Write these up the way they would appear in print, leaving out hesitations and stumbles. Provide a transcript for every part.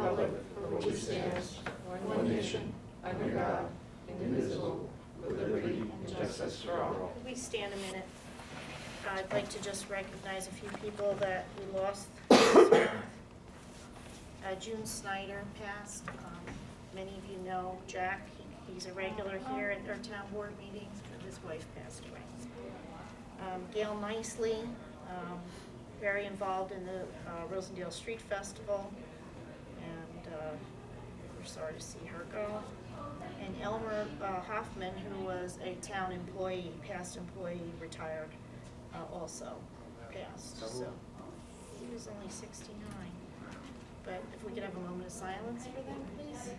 republic for which it stands, one nation, under God, indivisible, with liberty and justice for all. Could we stand a minute? I'd like to just recognize a few people that we lost this month. June Snyder passed. Many of you know Jack. He's a regular here at our town board meetings, but his wife passed away. Gail Nicely, very involved in the Rosendale Street Festival, and we're sorry to see her go. And Elmer Hoffman, who was a town employee, past employee, retired, also passed. So he was only 69. But if we could have a moment of silence for them, please.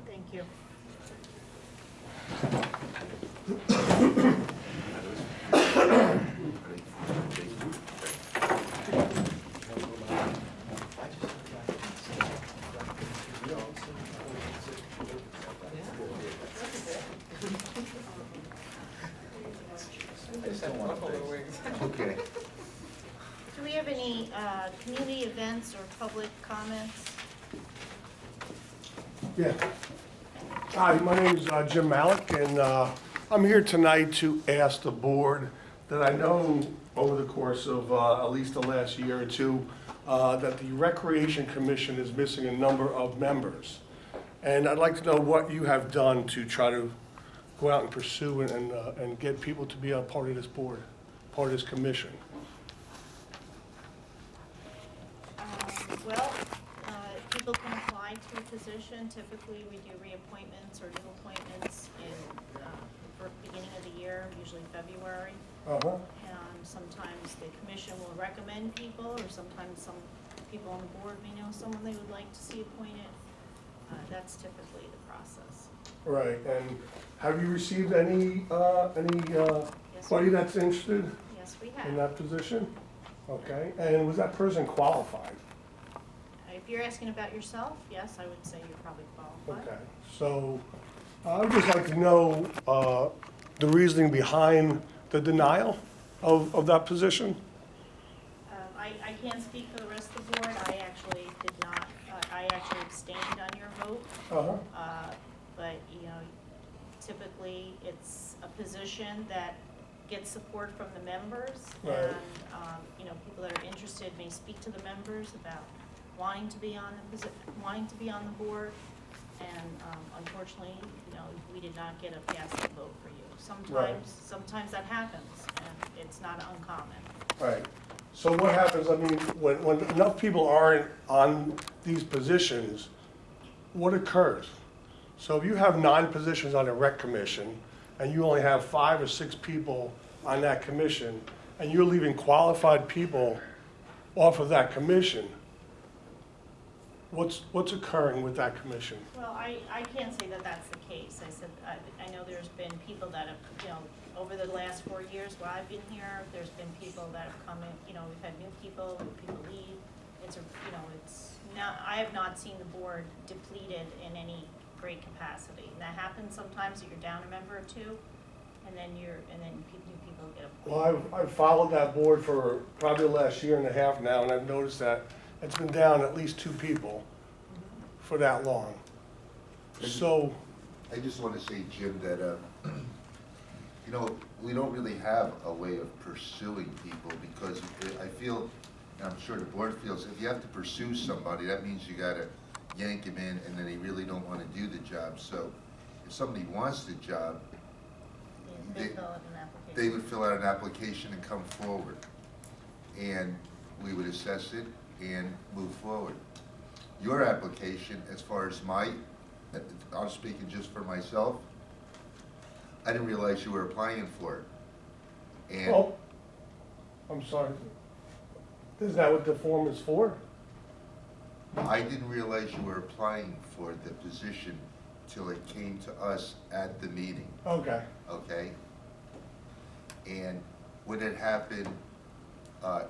Thank you. Okay. Do we have any community events or public comments? Yeah. Hi, my name is Jim Malik, and I'm here tonight to ask the board that I know over the course of at least the last year or two that the Recreation Commission is missing a number of members. And I'd like to know what you have done to try to go out and pursue and get people to be a part of this board, part of this commission. Well, people can apply to a position. Typically, we do reappointments or new appointments in for beginning of the year, usually February. Uh-huh. And sometimes the commission will recommend people, or sometimes some people on the board may know someone they would like to see appointed. That's typically the process. Right, and have you received anybody that's interested Yes, we in have. that position? Okay, and was that person qualified? If you're asking about yourself, yes, I would say you're probably qualified. Okay, so I would just like to know the reasoning behind the denial of that position. I can't speak for the rest of the board. I actually did not, I actually abstained on your vote. Uh-huh. But, you know, typically it's a position that gets support from the members. Right. And, you know, people that are interested may speak to the members about wanting to be on the board. And unfortunately, you know, we did not get a passing vote for you. Right. Sometimes that happens, and it's not uncommon. Right, so what happens, I mean, when enough people aren't on these positions, what occurs? So if you have 9 positions on a rec commission, and you only have 5 or 6 people on that commission, and you're leaving qualified people off of that commission, what's occurring with that commission? Well, I can't say that that's the case. I said, I know there's been people that have, you know, over the last 4 years while I've been here, there's been people that have come in, you know, we've had new people leave. It's a, you know, it's not, I have not seen the board depleted in any great capacity. And that happens sometimes that you're down a member or two, and then new people get appointed. Well, I've followed that board for probably the last year and a half now, and I've noticed that it's been down at least 2 people for that long. So, I just want to say, Jim, that, you know, we don't really have a way of pursuing people because I feel, and I'm sure the board feels, if you have to pursue somebody, that means you got to yank him in and then they really don't want to do the job. So if somebody wants the job, They fill out an application. they would fill out an application and come forward. And we would assess it and move forward. Your application, as far as I'm speaking just for myself, I didn't realize you were applying for it. And well, I'm sorry, isn't that what the form is for? I didn't realize you were applying for the position till it came to us at the meeting, Okay, okay? And when it happened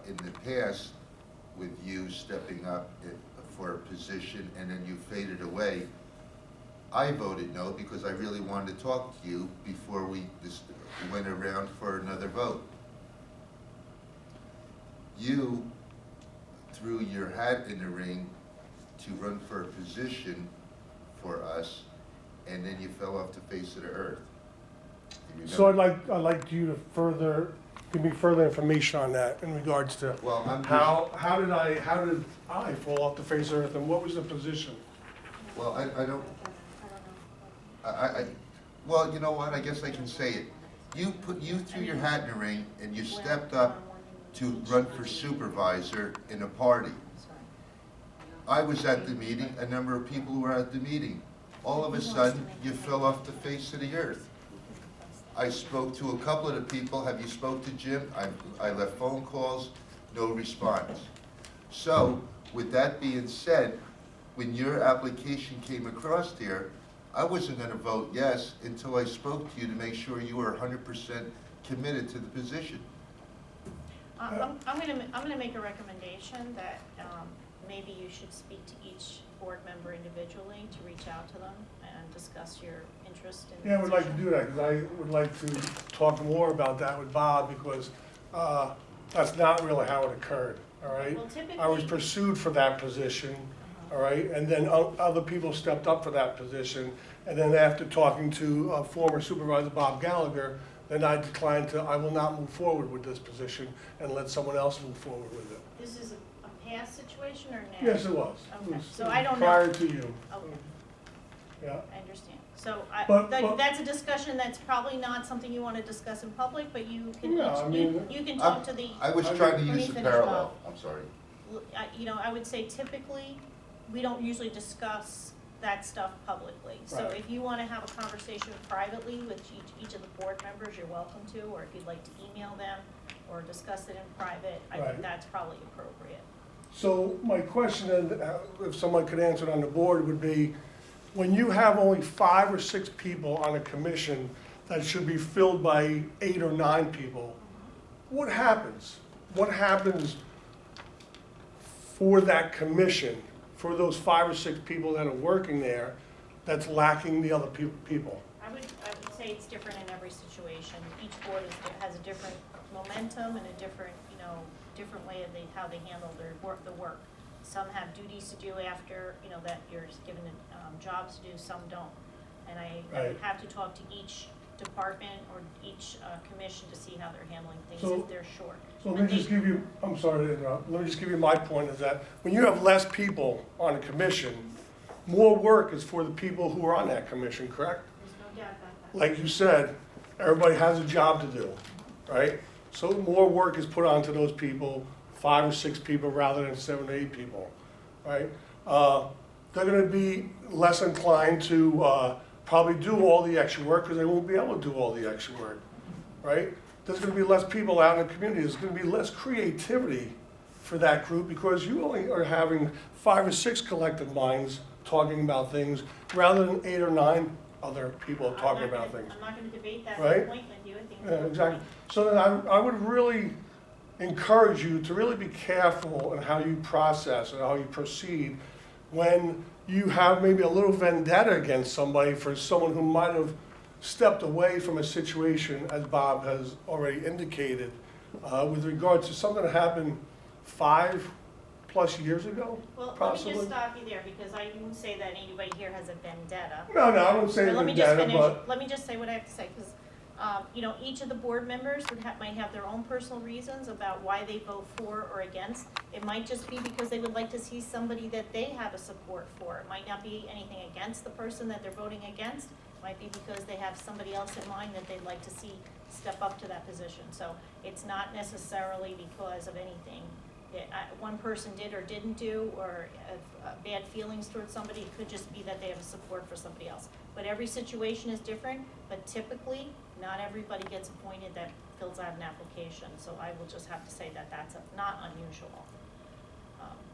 in the past with you stepping up for a position and then you faded away, I voted no because I really wanted to talk to you before we just went around for another vote. You threw your hat in the ring to run for a position for us, and then you fell off the face of the earth. You So remember? I'd like you to give me further information on that in regards to Well, I'm just- how did I fall off the face of the earth, and what was the position? Well, I don't, I don't know. well, you know what, I guess I can say it. You threw your hat in the ring and you stepped up to run for supervisor in a party. I was at the meeting, a number of people were at the meeting. All of a sudden, you fell off the face of the earth. I spoke to a couple of the people. Have you spoke to Jim? I left phone calls, no response. So, with that being said, when your application came across here, I wasn't gonna vote yes until I spoke to you to make sure you were 100% committed to the position. I'm gonna make a recommendation that maybe you should speak to each board member individually to reach out to them and discuss your interest in the Yeah, I would like to position. do that, because I would like to talk more about that with Bob, because that's not really how it occurred, all right? Well, typically. I was pursued for that position, all right, and then other people stepped up for that position, and then after talking to former Supervisor Bob Gallagher, then I declined I will not move forward with this position and let someone else move forward with it. This is a past situation or now? Yes, it was. Okay, It was so I don't know. prior to you, Okay, yeah. I understand. So But- that's a discussion that's probably not something you want to discuss in public, but you can, No, I mean- you can talk to the. I was trying to Let me use the finish, parallel, Bob. I'm sorry. You know, I would say typically, we don't usually discuss that stuff publicly. So Right. if you want to have a conversation privately with each of the board members, you're welcome to, or if you'd like to email them or discuss it in private, I Right. think that's probably appropriate. So my question, then, if someone could answer it on the board, would be, when you have only 5 or 6 people on a commission that should be filled by 8 or 9 people, what happens? What happens for that commission, for those 5 or 6 people that are working there, that's lacking the other people? I would say it's different in every situation. Each board has a different momentum and a different, different way of how they handle the work. Some have duties to do after, that you're given jobs to do, some don't. And I would Right. have to talk to each department or each commission to see how they're handling things So- if they're short. So let But me just give you, I'm sorry to interrupt, let me just give you my point is that when you have less people on a commission, more work is for the people who are on that commission, correct? There's no doubt about that. Like you said, everybody has a job to do, right? So more work is put onto those people, 5 or 6 people rather than 7 or 8 people, right? They're gonna be less inclined to probably do all the extra work because they won't be able to do all the extra work, right? There's gonna be less people out in the community, there's gonna be less creativity for that group because you only are having 5 or 6 collective minds talking about things rather than 8 or 9 other people talking about things. I'm not gonna debate that Right? point with you. I think. Yeah, exactly. So then I would really encourage you to really be careful in how you process and how you proceed when you have maybe a little vendetta against somebody for someone who might have stepped away from a situation, as Bob has already indicated, with regards to something that happened 5+ years ago, Well, let me possibly. just stop you there, because I wouldn't say that anybody here has a vendetta. No, I wouldn't say But let me just vendetta, finish, but, let me just say what I have to say, because, each of the board members might have their own personal reasons about why they vote for or against. It might just be because they would like to see somebody that they have a support for. It might not be anything against the person that they're voting against. It might be because they have somebody else in mind that they'd like to see step up to that position. So it's not necessarily because of anything. One person did or didn't do, or have bad feelings towards somebody. It could just be that they have a support for somebody else. But every situation is different, but typically, not everybody gets appointed that fills out an application. So I will just have to say that that's not unusual.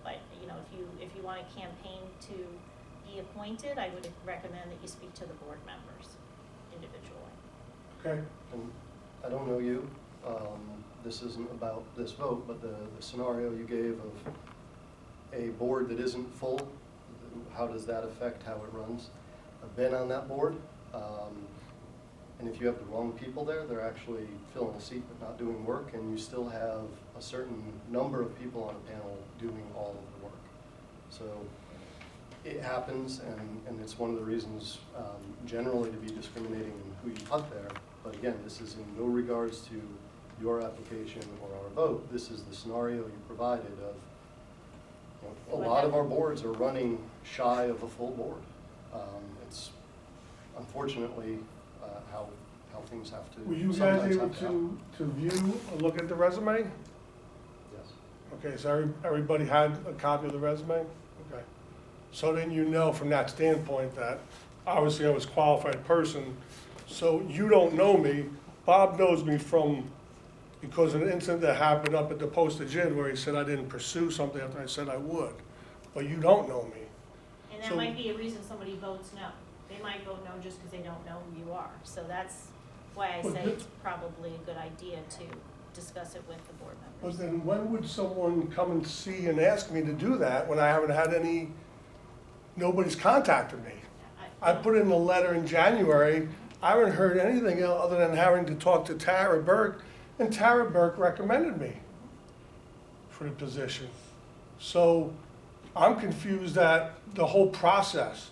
But, if you want a campaign to be appointed, I would recommend that you speak to the board members individually. okay, And I don't know you, this isn't about this vote, but the scenario you gave of a board that isn't full, how does that affect how it runs? have been on that board. And if you have the wrong people there, they're actually filling a seat but not doing work, and you still have a certain number of people on a panel doing all of the work. So it happens, and it's one of the reasons generally to be discriminating in who you put there. But again, this is in no regards to your application or our vote. This is the scenario you provided of, you know, a lot of our boards are running shy of a full board. It's unfortunately how things have to. Were you guys sometimes able have happen. to view or look at the resume? Yes. Okay, so everybody had a copy of the resume? Okay. So then you know from that standpoint that obviously I was a qualified person, so you don't know me. Bob knows me because of an incident that happened up at the Postage Inn where he said I didn't pursue something after I said I would. But you don't know me. And that So- might be a reason somebody votes no. They might vote no just because they don't know who you are. So that's why I But say the- it's probably a good idea to discuss it with the board But members. then when would someone come and see and ask me to do that when I haven't had nobody's contacted me? I put in a letter in January, I haven't heard anything other than having to talk to Tara Burke, and Tara Burke recommended me for the position. So I'm confused at the whole process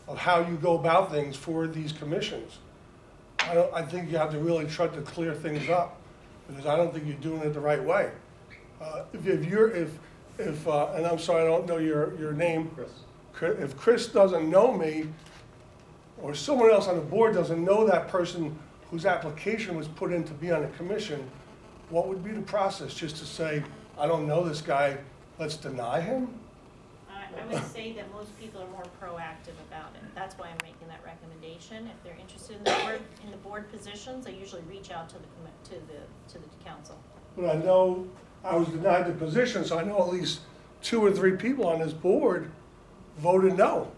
of how you go about things for these commissions. I think you have to really try to clear things up, because I don't think you're doing it the right way. And I'm sorry, I don't know your name. Chris. If Chris doesn't know me, or someone else on the board doesn't know that person whose application was put in to be on a commission, what would be the process? Just to say, I don't know this guy, let's deny him? I would say that most people are more proactive about it. That's why I'm making that recommendation. If they're interested in the board positions, they usually reach out to the council. But I know I was denied the position, so I know at least 2 or 3 people on this board voted no.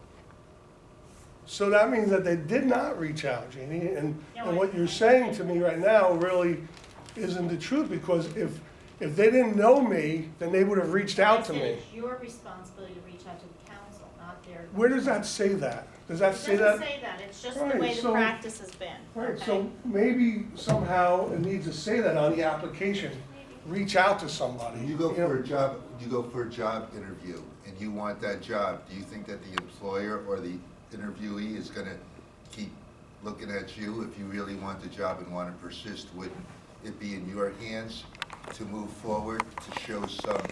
So that means that they did not reach out, Jeannie, and what you're saying to me right now really isn't the truth, because if they didn't know me, then they would have reached out to I said me. it's your responsibility to reach out to the council, not their. Where does that say that? Does that say It that? doesn't say that, it's just the Right, way the so- practice has been, Right, okay? so maybe somehow it needs to say that on the application, reach out to somebody. When you go know? for a job, interview, and you want that job, do you think that the employer or the interviewee is gonna keep looking at you if you really want the job and wanna persist? Would it be in your hands to move forward, to show some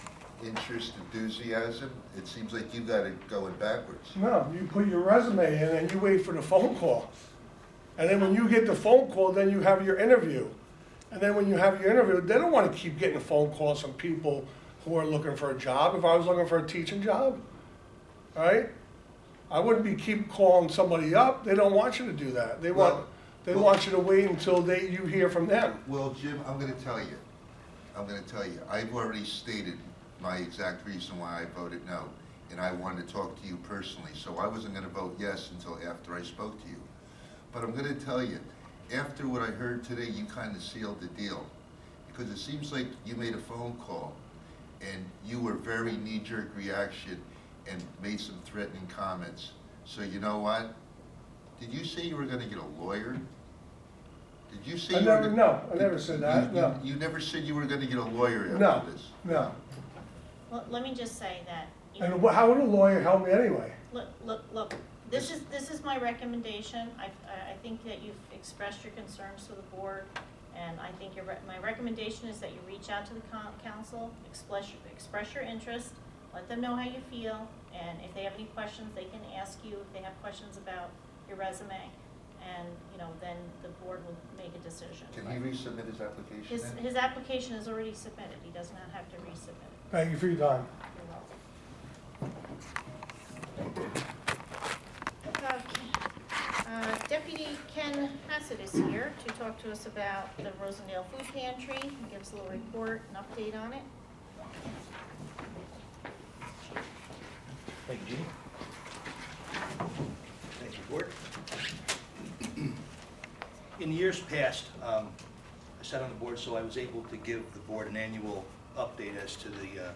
interest, enthusiasm? It seems like you got it going backwards. No, you put your resume in and you wait for the phone call. And then when you get the phone call, then you have your interview. And then when you have your interview, they don't want to keep getting phone calls from people who are looking for a job. If I was looking for a teaching job, right? I wouldn't keep calling somebody up. They don't want you to do that. They want you to wait until you hear from them. Well, Jim, I'm gonna tell you. I've already stated my exact reason why I voted no, and I wanted to talk to you personally, so I wasn't gonna vote yes until after I spoke to you. But I'm gonna tell you, after what I heard today, you kind of sealed the deal, because it seems like you made a phone call, and you were very knee-jerk reaction and made some threatening comments. So you know what? Did you say you were gonna get a lawyer? Did you say I you were never, gonna? no, I never said that, You- no. You never said you were gonna get a lawyer No, after this. no. Well, let me just say that, And how would a lawyer help me anyway? look, this is my recommendation. I think that you've expressed your concerns to the board, and I think my recommendation is that you reach out to the council, express your interest, let them know how you feel, and if they have any questions, they can ask you if they have questions about your resume, and, then the board will make a decision. Can he resubmit his application then? His application is already submitted. He does not have to resubmit it. Thank you for your time. You're welcome. Okay. Deputy Ken Hassett is here to talk to us about the Rosendale Food Pantry. He gives a little report, an update on it. Thank you, Jeannie. Thank you, Board. In years past, I sat on the board, so I was able to give the board an annual update as to the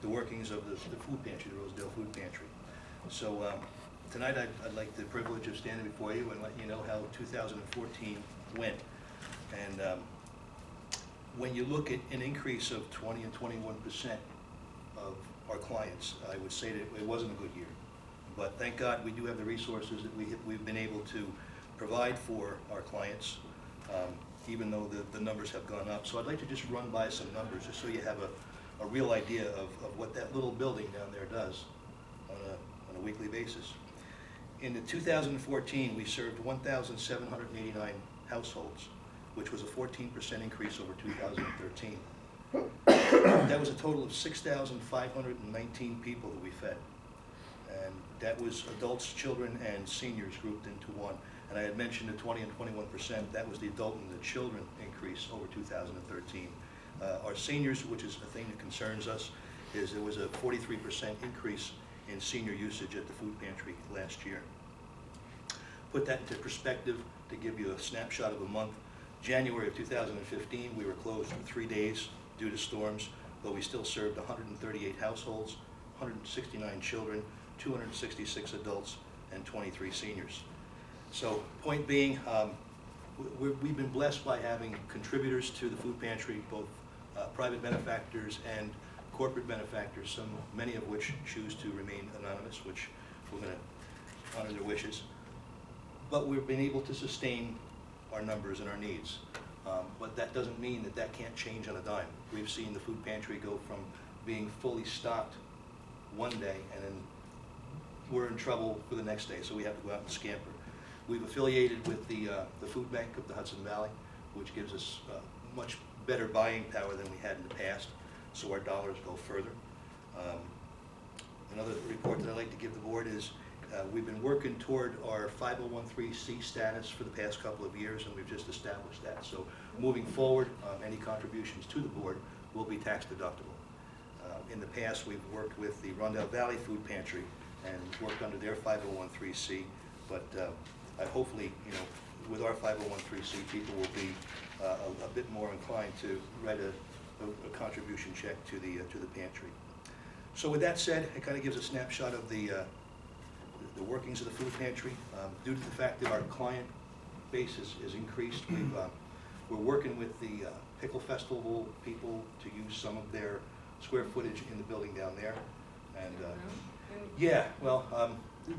workings of the food pantry, the Rosendale Food Pantry. So Tonight, I'd like the privilege of standing before you and letting you know how 2014 went. And when you look at an increase of 20 and 21% of our clients, I would say that it wasn't a good year. But thank God we do have the resources that we've been able to provide for our clients, even though the numbers have gone up. So I'd like to just run by some numbers just so you have a real idea of what that little building down there does on a weekly basis. In the 2014, we served 1,789 households, which was a 14% increase over 2013. That was a total of 6,519 people that we fed. And that was adults, children, and seniors grouped into one. And I had mentioned the 20 and 21%, that was the adult and the children increase over 2013. Our seniors, which is a thing that concerns us, is there was a 43% increase in senior usage at the food pantry last year. Put that into perspective to give you a snapshot of a month. January of 2015, we were closed for 3 days due to storms, but we still served 138 households, 169 children, 266 adults, and 23 seniors. So point being, we've been blessed by having contributors to the food pantry, both private benefactors and corporate benefactors, many of which choose to remain anonymous, which we're going to honor their wishes. But we've been able to sustain our numbers and our needs. But that doesn't mean that that can't change on a dime. We've seen the food pantry go from being fully stocked one day, and then we're in trouble for the next day, so we have to go out and scamper. We've affiliated with the food bank of the Hudson Valley, which gives us much better buying power than we had in the past, so our dollars go further. Another report that I'd like to give the board is we've been working toward our 501(c) status for the past couple of years, and we've just established that. So moving forward, any contributions to the board will be tax deductible. In the past, we've worked with the Rosendale Valley Food Pantry and worked under their 501(c), but hopefully, with our 501(c), people will be a bit more inclined to write a contribution check to the pantry. So with that said, it kind of gives a snapshot of the workings of the food pantry. Due to the fact that our client base is increased, we're working with the Pickle Festival people to use some of their square footage in the building down there. And yeah, well,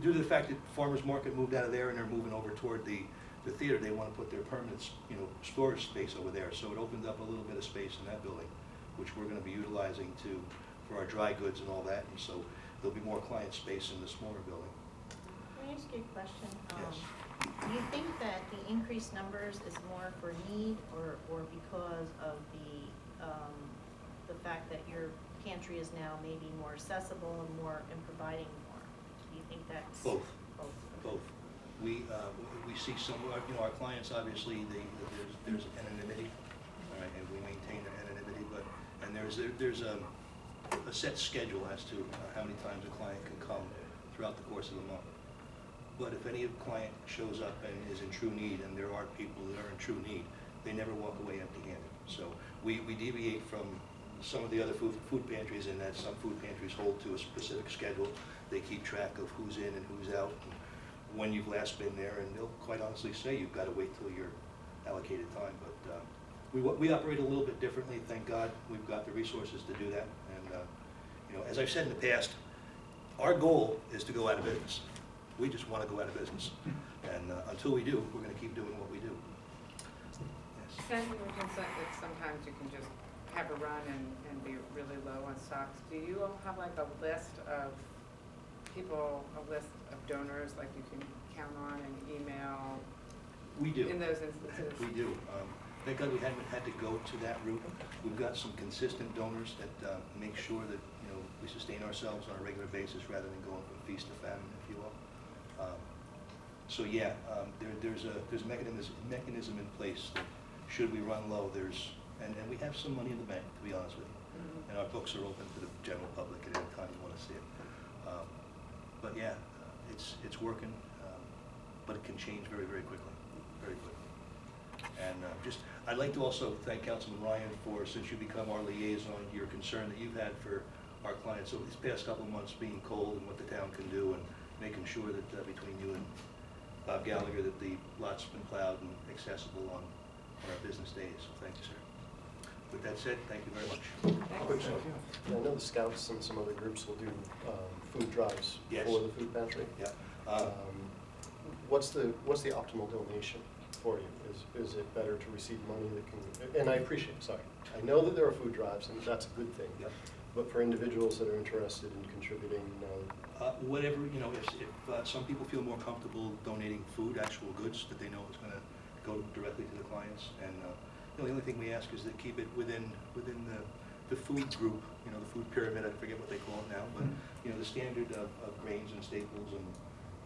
due to the fact that Farmers Market moved out of there and they're moving over toward the theater, they want to put their permanent storage space over there. So it opened up a little bit of space in that building, which we're going to be utilizing for our dry goods and all that. And so there'll be more client space in the smaller building. Can I ask you a question? Yes. Do you think that the increased numbers is more for need or because of the fact that your pantry is now maybe more accessible and providing more? Do you think that's Both. Both. Both. We see some, our clients, obviously, there's anonymity, all right, and we maintain anonymity, and there's a set schedule as to how many times a client can come throughout the course of a month. But if any client shows up and is in true need, and there are people that are in true need, they never walk away empty-handed. So we deviate from some of the other food pantries in that some food pantries hold to a specific schedule. They keep track of who's in and who's out, and when you've last been there, and they'll quite honestly say you've got to wait till your allocated time. But we operate a little bit differently. Thank God we've got the resources to do that. And as I've said in the past, our goal is to go out of business. We just want to go out of business, and until we do, we're going to keep doing what we do. Yes. Then you were concerned that sometimes you can just have a run and be really low on stocks. Do you all have like a list of people, a list of donors like you can count on and email? We do. In those instances? We do. Thank God we haven't had to go to that route. We've got some consistent donors that make sure that we sustain ourselves on a regular basis rather than going from feast to famine, if you will. So yeah, there's a mechanism in place that should we run low, and we have some money in the bank, to be honest with you. Mm-hmm. And our books are open to the general public at any time you want to see it. But yeah, it's working, but it can change very, very quickly, very quickly. And I'd like to also thank Councilman Ryan for, since you become our liaison, your concern that you've had for our clients over these past couple of months being cold and what the town can do, and making sure that between you and Bob Gallagher, that the lot's been plowed and accessible on our business days. So thank you, sir. With that said, thank you very much. Thanks. I know the Scouts and some other groups will do food drives Yes. for the food pantry. Yeah. What's the optimal donation for you? Is it better to receive money that can, and I appreciate, sorry, I know that there are food drives, and that's a good thing. Yep. But for individuals that are interested in contributing, Whatever, you know, if some people feel more comfortable donating food, actual goods that they know is going to go directly to the clients, and you know, the only thing we ask is to keep it within the food group, you know, the food pyramid. I forget what they call it now, but you know, the standard of grains and staples and,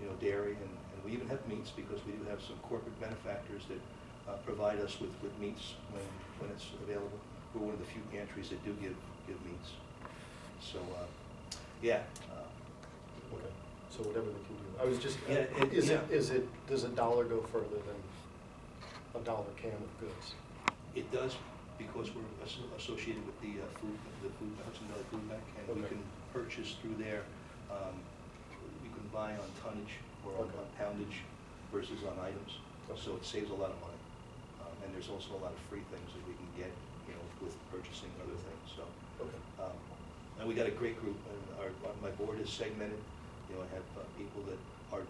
you know, dairy, and we even have meats, because we do have some corporate benefactors that provide us with meats when it's available. We're one of the few pantries that do give meats. So yeah. okay, so whatever they can do. I was just, Yeah, does $1 go further than $1 can of goods? It does, because we're associated with the Hudson Valley Food Bank, and we Okay. can purchase through there. We can buy on tonnage or on poundage versus on items, so it saves a lot of money. And there's also a lot of free things that we can get, you know, with purchasing other things. So, and we got a great group, and my board is segmented. You know, I have people that are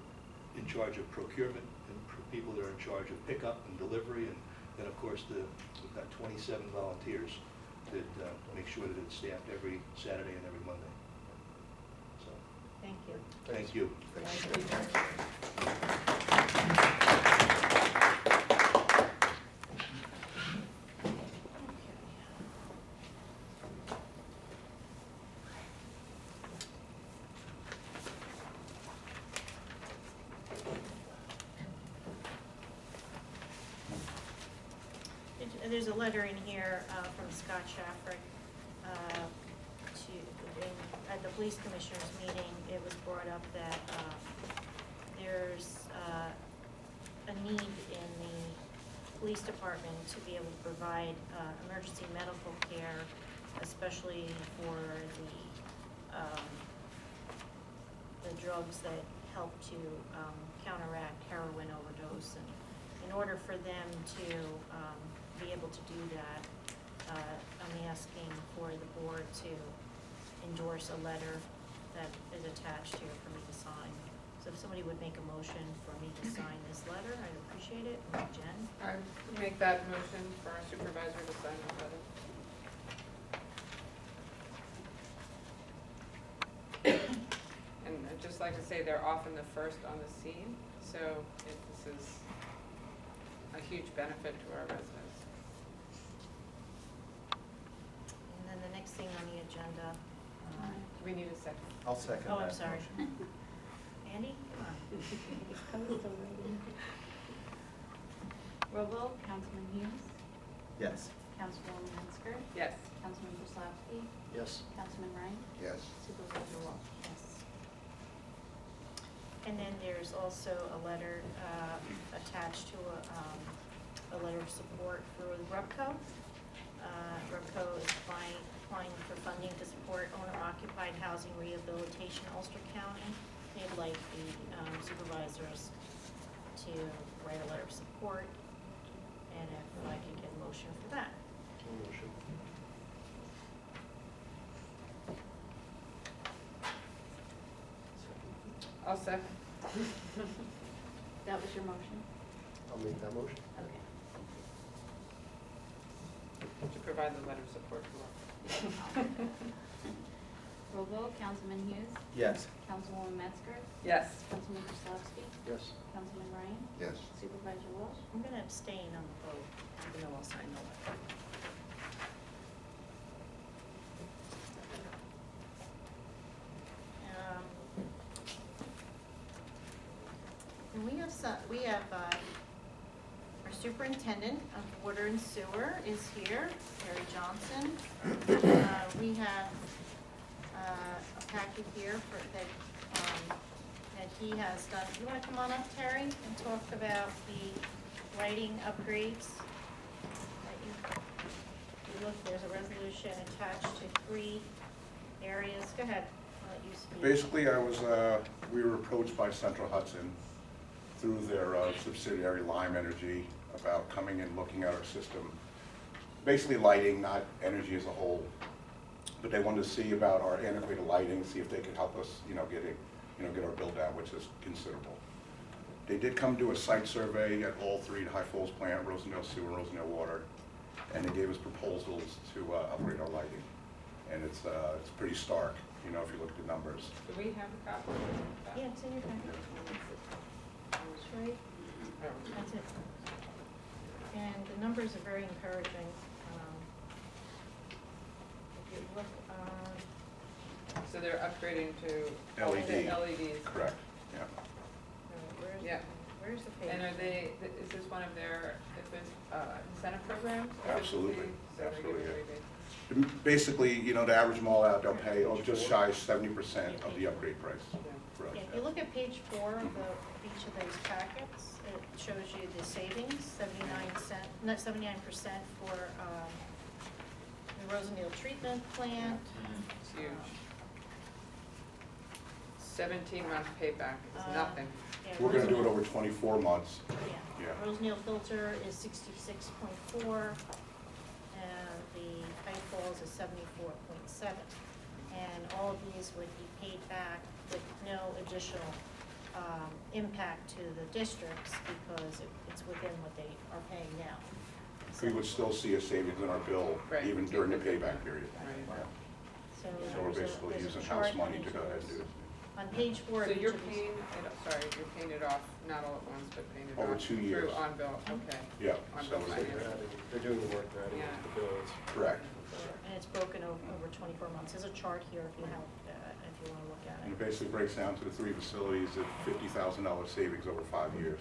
in charge of procurement, and people that are in charge of pickup and delivery, and then of course we've got 27 volunteers that make sure that it's staffed every Saturday and every Monday. So, Thank you. thank you. There's a letter in here from Scott Shaffrick at the police commissioners meeting. It was brought up that there's a need in the police department to be able to provide emergency medical care, especially for the drugs that help to counteract heroin overdose. And in order for them to be able to do that, I'm asking for the board to endorse a letter that is attached here for me to sign. So if somebody would make a motion for me to sign this letter, I'd appreciate it. Jen? I make that motion for our supervisor to sign the letter. And I'd just like to say they're often the first on the scene, so this is a huge benefit to our residents. And then the next thing on the agenda, Do we need a second? I'll second that. oh, I'm sorry. motion. Andy, come on. Roll call, Councilman Hughes, Yes. Councilwoman Metzger, Yes. Councilman Braslavsky, Yes. Councilman Ryan, Yes. Supervisor Walsh. Yes. And then there's also a letter attached to a letter of support for RUPCO. RUPCO is applying for funding to support owner-occupied housing rehabilitation in Ulster County. They'd like the supervisors to write a letter of support, and if I could get a motion for that. Motion. I'll second. That was your motion? I'll make that motion. Okay. To provide the letter of support to us. Roll call, Councilman Hughes, Yes. Councilwoman Metzger, Yes. Councilman Braslavsky, Yes. Councilman Ryan, Yes. Supervisor Walsh. I'm gonna abstain on the vote, even though I'll sign the letter. And we have our superintendent of water and sewer is here, Terry Johnson. We have a packet here that he has done. You wanna come on up, Terry, and talk about the lighting upgrades? You look, there's a resolution attached to 3 areas. Go ahead. what used to be? Basically, we were approached by Central Hudson through their subsidiary Lime Energy about coming and looking at our system. Basically lighting, not energy as a whole. But they wanted to see about our antiquated lighting, see if they could help us, get our bill down, which is considerable. They did come do a site survey at all three, the High Falls plant, Rosendale Sewer, and Rosendale Water, and they gave us proposals to upgrade our lighting. And it's pretty stark, if you look at the numbers. Do we have a copy of that? Yeah, it's in your packet. It's right, Oh. that's it. And the numbers are very encouraging. If you look on, So they're upgrading to LED. LEDs. Correct, yeah. where's, Yeah. where's the page? And are they, is this one of their incentive programs? Absolutely, So they're absolutely, giving yeah. rebates? Basically, to average them all out, they'll pay just shy of 70% of the upgrade price for us. Yeah, if you look at page 4 of each of those packets, it shows you the savings, 79% for the Rosendale treatment plant. It's huge. 17-month payback is nothing. Yeah, We're gonna do it Rosendale- over 24 months. Yeah, Yeah. Rosendale filter is 66.4, and the High Falls is 74.7. And all of these would be paid back with no additional impact to the districts because it's within what they are paying now. We would still see a savings in our bill Right. even during the payback period. Right. Yeah. So So we're there's a- basically there's a using chart house money on to each go of ahead and those. do it. On page 4 So of each you're of these. paying you're paying it off, not all at once, but paying it Over off 2 years. through on-bill, okay. Yeah, On so both it's- finances. They're doing the work, they're adding it to the bill. Correct. And it's broken over 24 months. There's a chart here if you have, if you want to look at And it. it basically breaks down to the 3 facilities at $50,000 savings over 5 years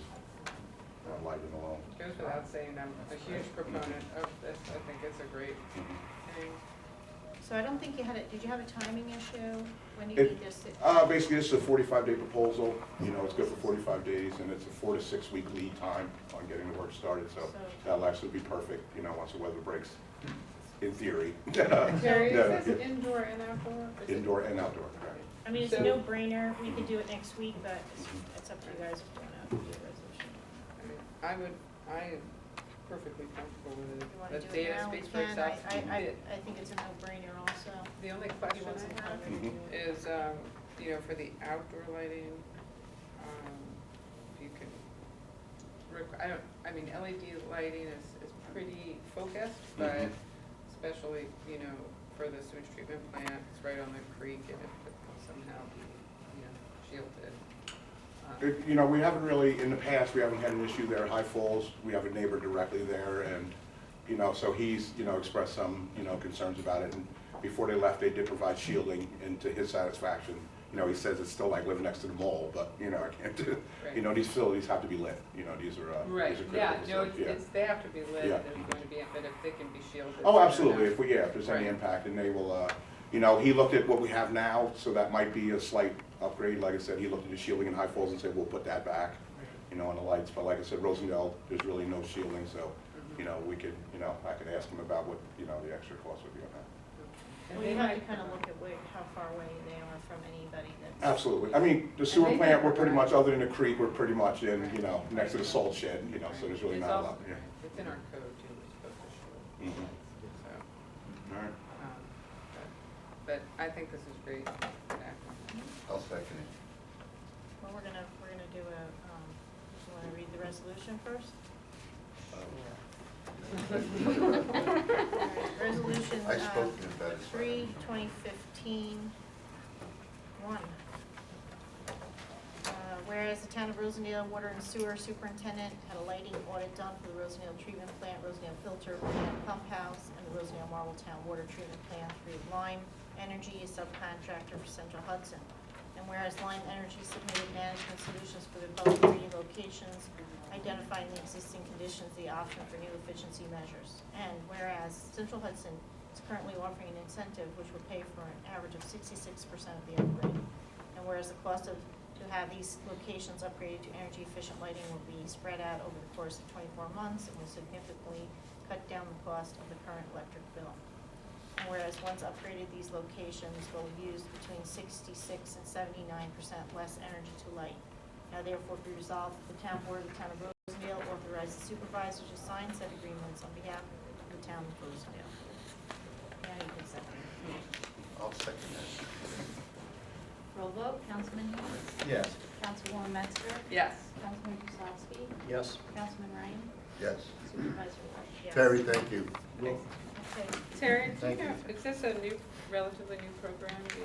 on lighting alone. Goes without saying, I'm a huge proponent of this. I think it's a great thing. So I don't think you had a, did you have a timing issue? When do you need this? Basically, this is a 45-day proposal. It's good for 45 days, and it's a 4 to 6 week lead time on getting the work started, so that'll actually be perfect, once the weather breaks, in theory. Terry, Yeah. is this indoor and outdoor? Is it- Indoor and outdoor, correct. I mean, it's a So- no-brainer. We could do it next week, but it's up to you guys if you want to do a resolution. I mean, I am perfectly comfortable with If you want it. to The do it data now, we speaks for can. itself. I think it's a no-brainer also. The only If you question want some I have time to do it. is, for the outdoor lighting, you can, LED lighting is pretty focused, but Mhm. especially, for the sewage treatment plant, it's right on the creek and it could somehow be, shielded. We haven't really, in the past, we haven't had an issue there at High Falls. We have a neighbor directly there, and, so he's, expressed some, concerns about it. And before they left, they did provide shielding, and to his satisfaction, he says it's still like living next to the mall, but, I can't do, Right. these facilities have to be lit, these are, Right, these are yeah, critical no, facilities, yeah. they have to be lit, Yeah. there's going to be, but if they can be shielded. Oh, so absolutely, they're if there's any Right. impact, and they will, he looked at what we have now, so that might be a slight upgrade. Like I said, he looked at the shielding in High Falls and said, we'll put that back, on the lights. But like I said, Rosendale, there's really no shielding, so, we could, I could ask him about what, the extra cost would be on that. And Well, they you have to might- kind of look at how far away they are from anybody that's. Absolutely. I mean, the sewer they plant, might we're pretty provide- much, other than the creek, we're pretty much in, next to the salt shed, so there's really It's not a also- lot, yeah. It's in our code too, we're supposed to shield, Mhm. so, All right. but I think this is great. Yeah. I'll second it. Well, we're gonna do a, you wanna read the resolution first? Alright, Resolution, I spoke to him about it. 3/2015, 1. Whereas the town of Rosendale Water and Sewer Superintendent had a lighting audit done for the Rosendale Treatment Plant, Rosendale Filter Plant Pump House, and the Rosendale Marbletown Water Treatment Plant through Lime Energy, a subcontractor for Central Hudson. And whereas Lime Energy submitted management solutions for the above 3 locations, identifying the existing conditions, the option for new efficiency measures. And whereas Central Hudson is currently offering an incentive which will pay for an average of 66% of the upgrade. And whereas the cost to have these locations upgraded to energy efficient lighting will be spread out over the course of 24 months and will significantly cut down the cost of the current electric bill. And whereas once upgraded, these locations will use between 66 and 79% less energy to light. Now therefore be resolved that the town board of the town of Rosendale authorize the supervisor to sign said agreements on behalf of the town of Rosendale. Now you can second it. I'll second that. Roll vote, Councilman Hughes. Yes. Councilwoman Metzger. Yes. Councilman Kozlowski. Yes. Councilman Ryan. Yes. Supervisor Wilt. Yes. Terry, thank you. Okay. Terry, do you Thank you. know, is this a new, relatively new program, do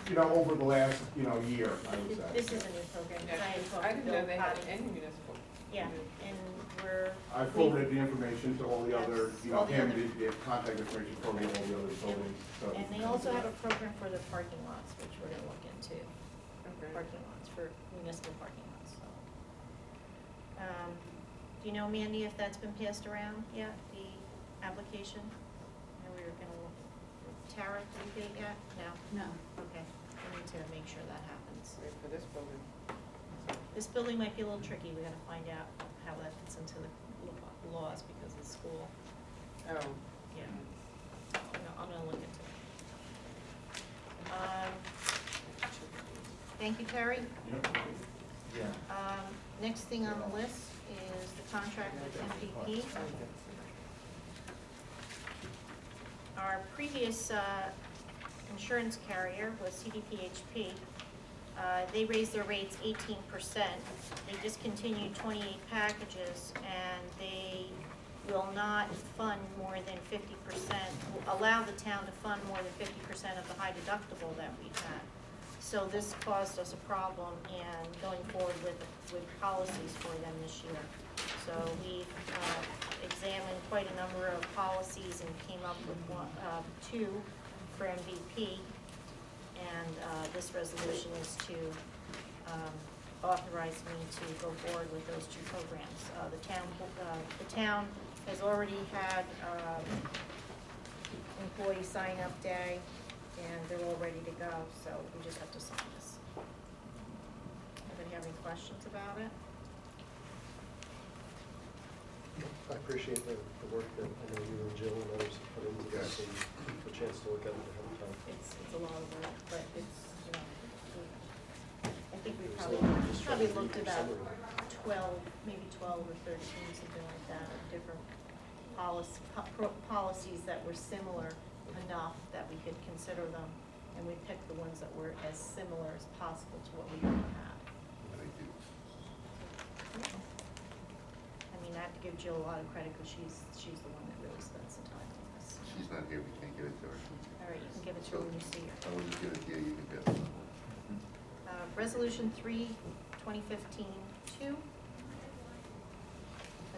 you know? Over the last, year, I would say. This is a new program, because I had talked I to didn't know Bill they had Potty. any municipal. Yeah, and we're. I forwarded the information to all the other, Yes, all the other- the contact information for all the other buildings, so. And they also have a program for the parking lots, which we're gonna look into, Okay. parking lots, for municipal parking lots, so. Do you know, Mandy, if that's been passed around yet, the application? And we were gonna look, Tara, did you get it yet? No? No. Okay, we need to make sure that happens. Wait for this building. This building might be a little tricky, we gotta find out how that fits into the laws because of the school, Oh. yeah. I'm gonna look into it. Thank you, Terry. Yeah. Next thing on the list is the contract with MVP. Our previous insurance carrier was CDPHP. They raised their rates 18%. They discontinued 28 packages, and they will not fund more than 50%, allow the town to fund more than 50% of the high deductible that we had. So this caused us a problem in going forward with policies for them this year. So we examined quite a number of policies and came up with two for MVP. And this resolution is to authorize me to go forward with those two programs. The town has already had employee sign-up day, and they're all ready to go, so we just have to sign this. Anybody have any questions about it? I appreciate the work that I know you and Jill and others have put into this and the chance to look at it ahead of time. It's a lot of work, but it's, I think we So, just probably trying to looked read about your summary. 12, maybe 12 or 13, something like that, of different policies that were similar enough that we could consider them. And we picked the ones that were as similar as possible to what we already had. Thank you. I mean, I have to give Jill a lot of credit because she's the one that really spent some time on this. She's not here, we can't give it to her. All right, you can give it to her when you see her. I will just give it to you, you can get it. Resolution 3, 2015-2.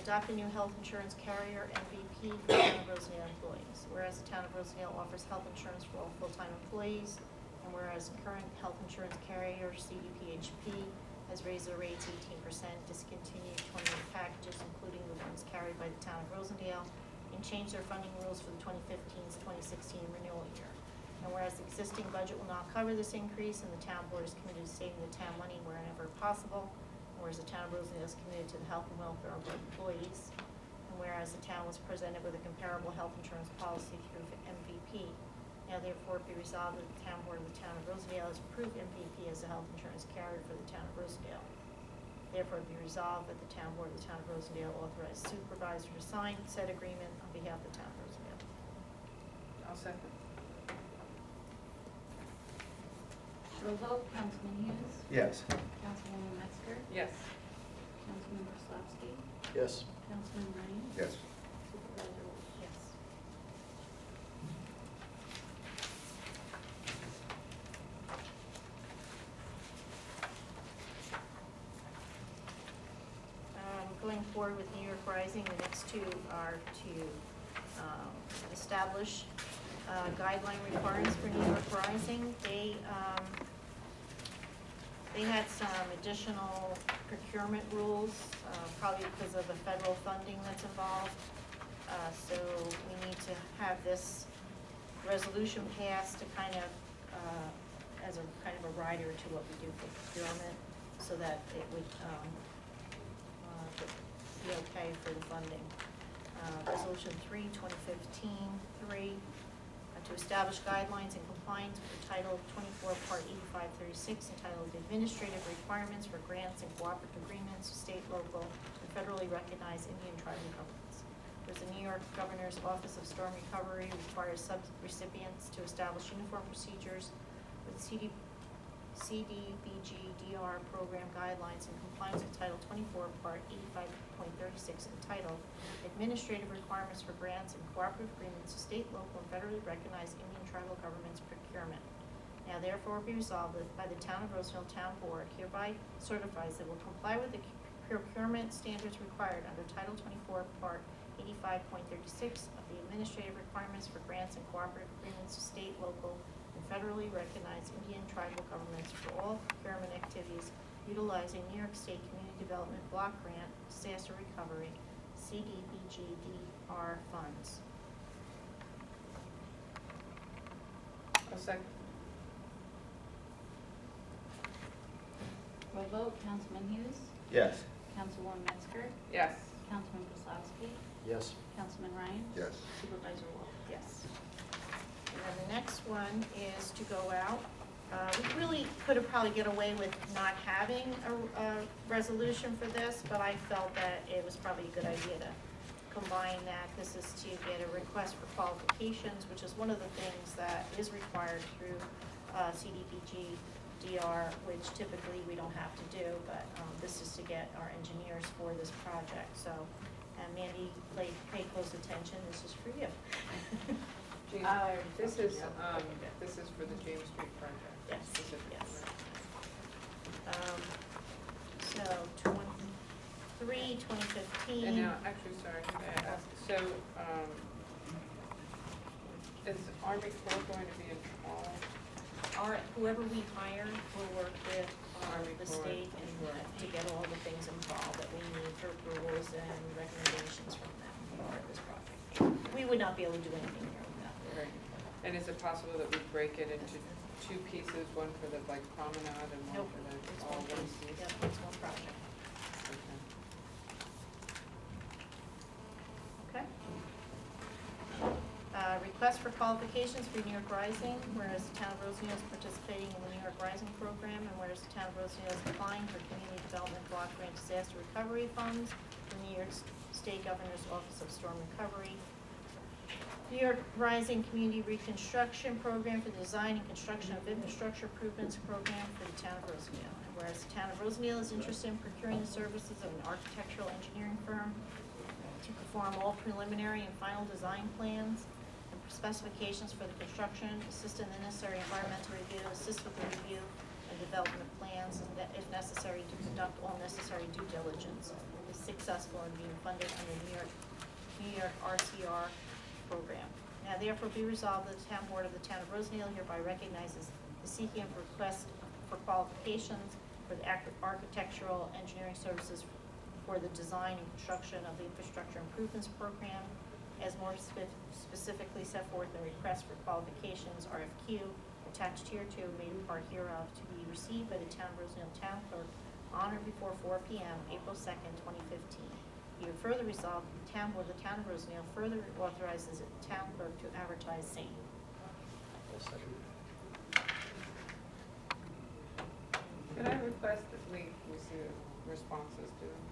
Adopt a new health insurance carrier, MVP, for the town of Rosendale employees. Whereas the town of Rosendale offers health insurance for all full-time employees, and whereas the current health insurance carrier, CDPHP, has raised their rates 18%, discontinued 28 packages, including the ones carried by the town of Rosendale, and changed their funding rules for the 2015-2016 renewal year. And whereas the existing budget will not cover this increase, and the town board is committed to saving the town money wherever possible, and whereas the town of Rosendale is committed to the health and welfare of our employees, and whereas the town was presented with a comparable health insurance policy through MVP, now therefore be resolved that the town board of the town of Rosendale has approved MVP as a health insurance carrier for the town of Rosendale. Therefore be resolved that the town board of the town of Rosendale authorize supervisor to sign said agreement on behalf of the town of Rosendale. I'll second. Roll vote, Councilman Hughes. Yes. Councilwoman Metzger. Yes. Councilman Kozlowski. Yes. Councilman Ryan. Yes. Supervisor Wilt. Yes. Going forward with New York Rising, the next two are to establish guideline requirements for New York Rising. They had some additional procurement rules, probably because of the federal funding that's involved. So we need to have this resolution passed to kind of, as a kind of a rider to what we do for procurement, so that it would be okay for the funding. Resolution 3, 2015, 3, to establish guidelines in compliance with Title 24, Part 8536, entitled Administrative Requirements for Grants and Cooperative Agreements to State, Local, and Federally Recognized Indian Tribal Governments. Whereas the New York Governor's Office of Storm Recovery requires sub-recipients to establish uniform procedures with CDBG-DR program guidelines in compliance with Title 24, Part 85.36, entitled Administrative Requirements for Grants and Cooperative Agreements to State, Local, and Federally Recognized Indian Tribal Governments Procurement. Now therefore be resolved that by the Town of Rosendale Town Board hereby certifies that will comply with the procurement standards required under Title 24, Part 85.36 of the Administrative Requirements for Grants and Cooperative Agreements to State, Local, and federally recognized Indian tribal governments for all procurement activities utilizing New York State Community Development Block Grant Disaster Recovery CDBG-DR funds. A second. Roll vote, Councilman Hughes, Yes. Councilwoman Metzger, Yes. Councilman Kozlowski, Yes. Councilman Ryan, Yes. Supervisor Wolf. Yes. And then the next one is to go out. We really could have probably get away with not having a resolution for this, but I felt that it was probably a good idea to combine that. This is to get a request for qualifications, which is one of the things that is required through CDBG DR, which typically we don't have to do, but this is to get our engineers for this project. So, and Mandy, pay close attention, this is for you. This is for the James Street project. Yes, specifically, yes. right? So 2015. And now, actually, sorry, may I ask, so, is Army Corps going to be involved? Whoever we hire will work with Army the Corps. state and to get all the things involved that we need for rules and recommendations from them for this project. We would not be able to do anything here without them. Right. And is it possible that we break it into two pieces, one for the like promenade and one Nope, for the it's all one one piece. piece? Yep, it's one project. Okay. Okay. Request for qualifications for New York Rising, whereas the Town of Rosendale is participating in the New York Rising program, and whereas the Town of Rosendale is applying for Community Development Block Grant Disaster Recovery Funds from New York State Governor's Office of Storm Recovery. New York Rising Community Reconstruction Program for the design and construction of infrastructure improvements program for the Town of Rosendale. And whereas the Town of Rosendale is interested in procuring the services of an architectural engineering firm to perform all preliminary and final design plans and specifications for the construction, assist in the necessary environmental review, assist with the review and development of plans, and that if necessary, to conduct all necessary due diligence, is successful in being funded under New York RCR program. Now therefore be resolved that the Town Board of the Town of Rosendale hereby recognizes the seeking of request for qualifications for the architectural engineering services for the design and construction of the infrastructure improvements program, as more specifically set forth in the request for qualifications RFQ attached here to made a part hereof to be received by the Town of Rosendale Town Clerk on or before 4 p.m. April 2nd, 2015. Be it further resolved, the Town Board of the Town of Rosendale further authorizes the Town Clerk to advertise same. I'll second. Can I request that we see responses to them?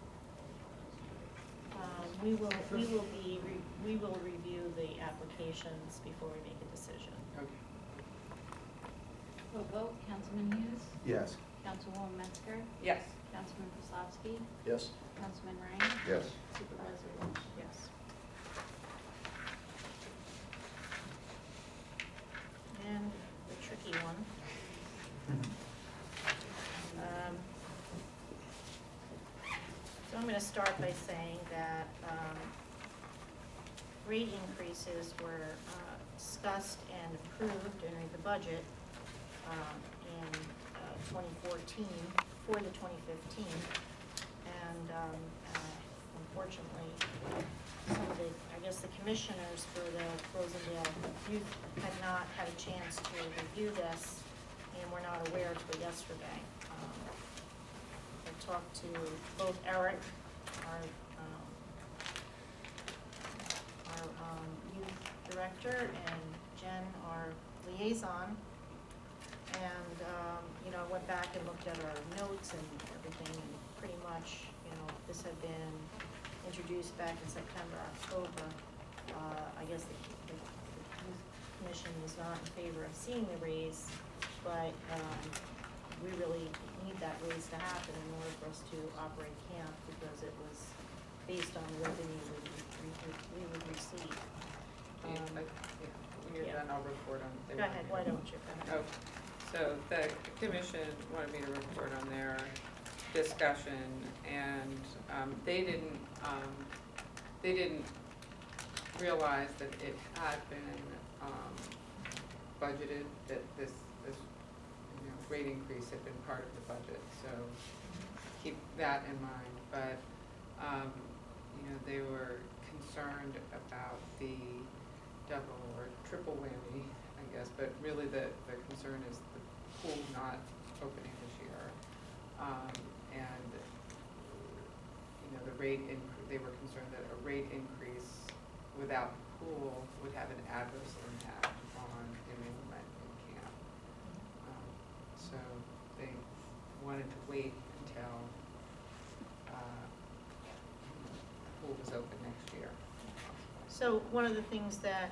We will review the applications before we make a decision. Okay. Roll vote, Councilman Hughes, Yes. Councilwoman Metzger, Yes. Councilman Kozlowski, Yes. Councilman Ryan, Yes. Supervisor Wolf. Yes. And the tricky one. So I'm going to start by saying that rate increases were discussed and approved during the budget in 2014 for the 2015. And unfortunately, some of the, I guess the commissioners for the Rosendale Youth had not had a chance to review this and were not aware until yesterday. I talked to both Eric, our youth director, and Jen, our liaison. And, you know, I went back and looked at our notes and everything, and pretty much, you know, this had been introduced back in September, October. I guess the youth commission was not in favor of seeing the raise, but, we really need that raise to happen in order for us to operate camp, because it was based on the revenue we would receive. When you're yeah. done, I'll report on. they Go wanted ahead, me why to- don't you, go ahead. Oh, so the commission wanted me to report on their discussion, and they didn't realize that it had been budgeted, that this rate increase had been part of the budget, so keep that in mind. But they were concerned about the double or triple whammy, I guess, but really the concern is the pool not opening this year. And, the rate they were concerned that a rate increase without the pool would have an adverse impact on enrollment in camp. So they wanted to wait until the pool was open next year. So one of the things that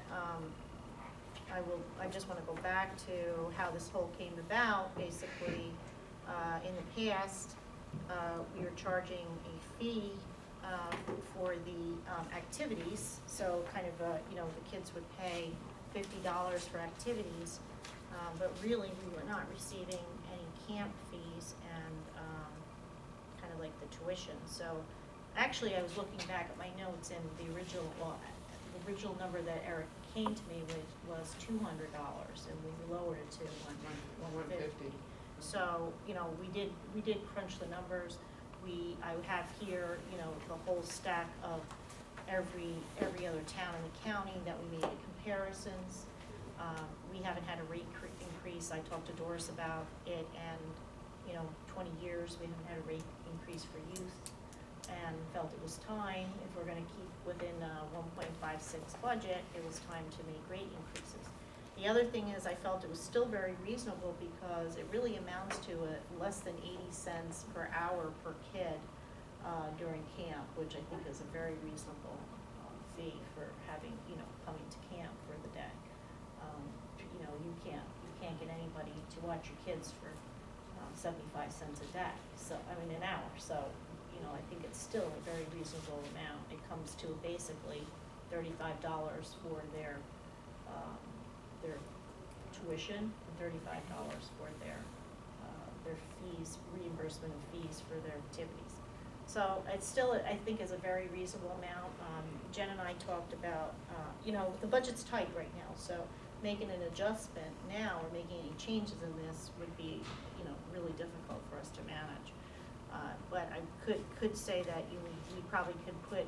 I just want to go back to how this whole came about. Basically, in the past, we were charging a fee for the activities. So kind of, the kids would pay $50 for activities, but really we were not receiving any camp fees and kind of like the tuition. So actually, I was looking back at my notes, and the original number that Eric came to me with was $200, and we lowered it to $150. So, we did crunch the numbers. I have here, the whole stack of every other town in the county that we made comparisons. We haven't had a rate increase. I talked to Doris about it, and, 20 years, we haven't had a rate increase for youth, and felt it was time, if we're gonna keep within a 1.56 budget, it was time to make rate increases. The other thing is, I felt it was still very reasonable, because it really amounts to less than 80 cents per hour per kid during camp, which I think is a very reasonable fee for having, coming to camp for the day. You can't get anybody to watch your kids for 75 cents a day, so, an hour, so, I think it's still a very reasonable amount. It comes to basically $35 for their tuition, and $35 for their fees, reimbursement of fees for their activities. So it's still, I think, is a very reasonable amount. Jen and I talked about, the budget's tight right now, so making an adjustment now or making any changes in this would be, really difficult for us to manage. But I could say that we probably could put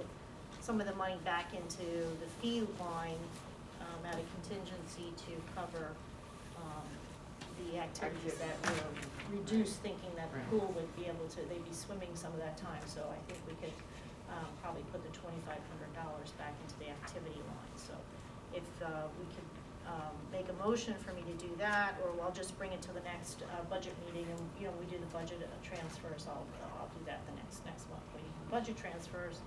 some of the money back into the fee line at a contingency to cover the activities that were reduced, thinking that the pool would be able to, they'd be swimming some of that time. So I think we could probably put the $2,500 back into the activity line. So if we could make a motion for me to do that, or I'll just bring it to the next budget meeting, and we do the budget transfers. I'll do that the next month. We do budget transfers.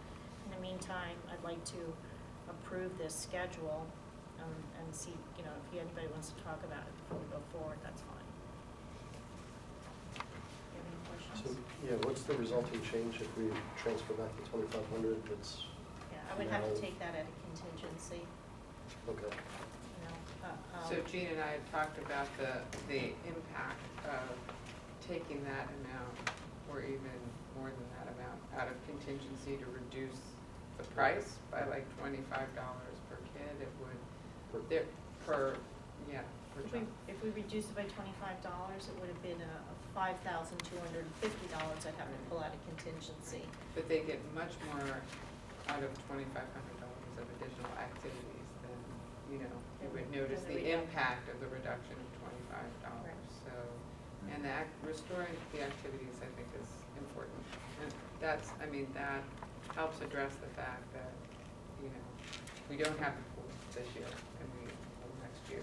In the meantime, I'd like to approve this schedule and see, if anybody wants to talk about it before we go forward, that's fine. Do you have any questions? So, what's the resulting change if we transfer back the 2,500? That's Yeah, I would have to now- take that at a contingency, okay. So Jean and I had talked about the impact of taking that amount, or even more than that amount, out of contingency to reduce the price by like $25 per kid. It would, per child. If we reduce it by $25, it would have been a $5,250 I'd have to pull out of contingency. But they get much more out of $2,500 of additional activities than, you would notice Than the the impact of the reduction of $25. Right. So, and restoring the activities, I think, is important. And that helps address the fact that, we don't have the pool this year, and we will next year.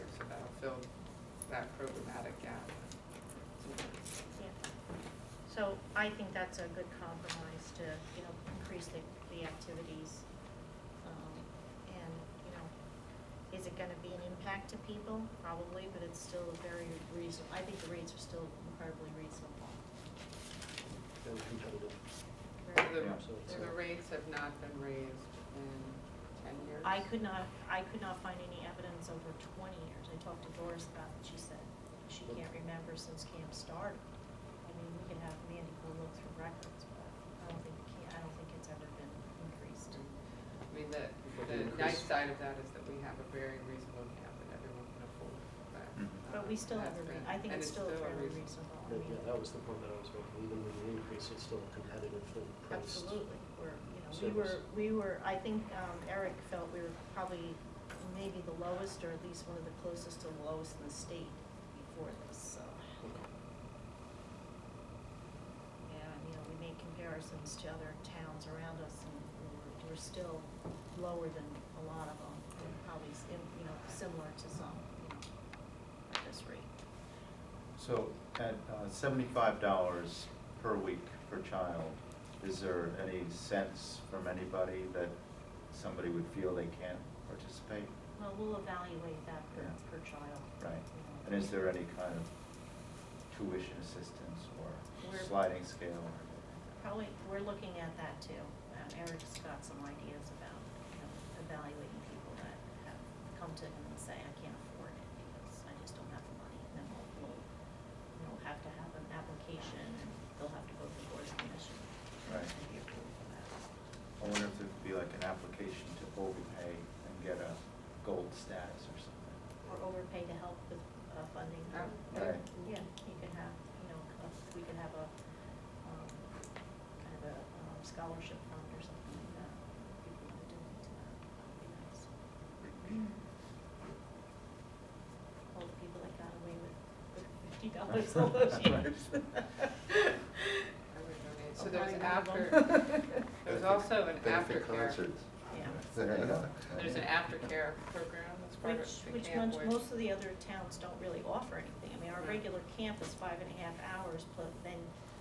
So I think that's a good compromise to, you know, increase the activities. And, you know, is it gonna be an impact to people? Probably, but it's still very reasonable. I think the rates are still incredibly reasonable. Very competitive. The, Very- so the rates have not been raised in 10 years? I could not find any evidence over 20 years. I talked to Doris about it. She said she can't remember since camp started. I mean, we could have Mandy go look through records, but I don't think it's ever been increased. I mean, the increase. nice side of that is that we have a very reasonable camp that everyone can afford, but. But we still have that's been- I think and it's still fairly reasonable. reasonable. I But mean, yeah, that was the point that I was making, even with the increase, it's still competitive and priced. absolutely. service. We were, I think Eric felt we were probably maybe the lowest, or at least one of the closest to the lowest in the state before this, so. Okay. Yeah, and, you know, we made comparisons to other towns around us, and we're still lower than a lot of them, and probably, you know, similar to some, you know, at this rate. So at $75 per week per child, is there any sense from anybody that somebody would feel they can't participate? Well, we'll evaluate that Yeah. per child. Right. you know. And is there any kind of tuition assistance or We're- sliding scale or anything? Probably, we're looking at that too. Eric's got some ideas about, you know, evaluating people that have come to him and say, I can't afford it because I just don't have the money. And then we'll have to have an application, and they'll have to go to the board of commission. Right. And be approved for that. I wonder if there'd be like an application to overpay and get a gold status or something. Or overpay to help with funding. Oh, Right. Yeah, you could have, you know, we could have a, kind of a scholarship fund or something like that. People want to donate to that, that'd be nice. All the people that got away with $50 all those years. I would donate. So there's Applying after, album. there's also an Benefit aftercare. concerts. Yeah. There you go. There's an aftercare program that's part of the Which camp. most of the other towns don't really offer anything. I mean, our Yeah. regular camp is 5.5 hours, but then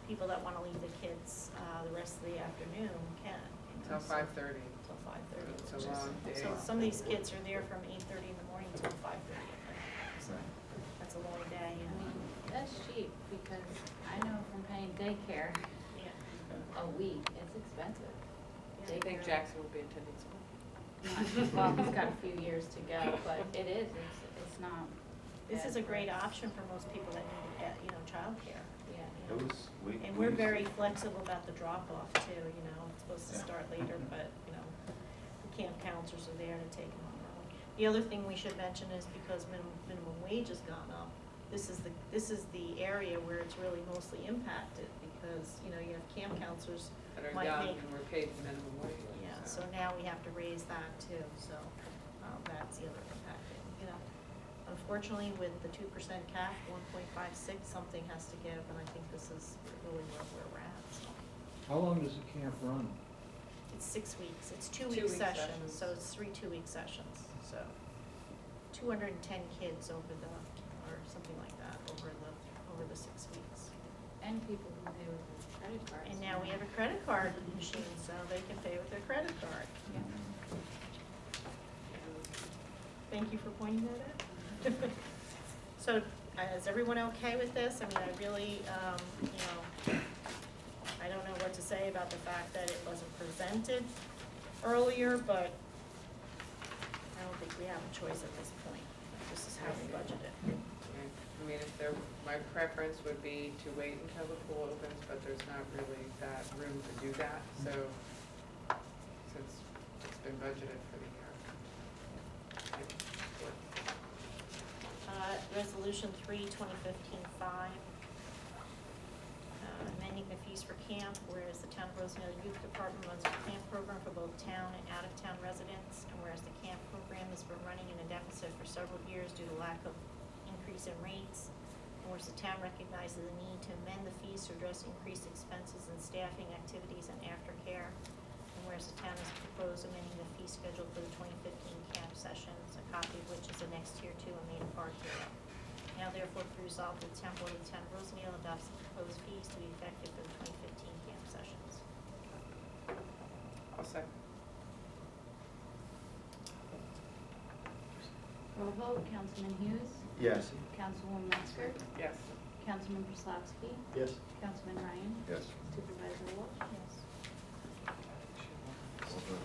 people that wanna leave the kids, the rest of the afternoon can. You know, Until so- 5:30. Till 5:30. It's a which is- long day. So some of these kids are there from 8:30 in the morning till 5:30 at night. So that's a long day, I yeah. mean, that's cheap, because I know from paying daycare Yeah. a week, it's expensive. I think Jackson will be attending school. Well, he's got a few years to go, but it's not. This bad is a great price. option for most people that need, you know, childcare. Yeah. you know. It was, And we're used very it. flexible about the drop-off too, you know, it's supposed to Yeah. start later, but, you know, the camp counselors are there to take them on early. The other thing we should mention is because minimum wage has gone up, this is the area where it's really mostly impacted, because, you know, you have camp counselors That are might young make. and we're paid the minimum wage. Yeah, so now we have to raise that too, so, that's the other impact, you know. Unfortunately, with the 2% cap, 1.56, something has to give, and I think this is really where we're at, so. How long does the camp run? It's 6 weeks, it's 2 2-week week sessions, sessions. so it's 3 2-week sessions, so. 210 kids over or something like that, over the 6 weeks. And people who pay with their credit cards. And now we have a credit card machine, so they can pay with their credit card. Yeah. Thank you for pointing that out. So, is everyone okay with this? I mean, I really, you know, I don't know what to say about the fact that it wasn't presented earlier, but I don't think we have a choice at this point. This is how we budget it. I mean, my preference would be to wait until the pool opens, but there's not really that room to do that, so, since it's been budgeted for the year. Resolution 3, 2015-5, amending the fees for camp, whereas the Town of Rosendale Youth Department runs a camp program for both town and out-of-town residents, and whereas the camp program has been running in a deficit for several years due to lack of increase in rates, and whereas the town recognizes the need to amend the fees to address increased expenses in staffing, activities, and aftercare, and whereas the town has proposed amending the fee schedule for the 2015 camp sessions, a copy of which is annexed here too and made a part here. Now therefore be resolved that the town board of the town of Rosendale adopts the proposed fees to be effective for the 2015 camp sessions. I'll second. Roll vote, Councilman Hughes, Yes. Councilwoman Metzger, Yes. Councilman Prislavsky, Yes. Councilman Ryan, Yes. Supervisor Wolf. Yes.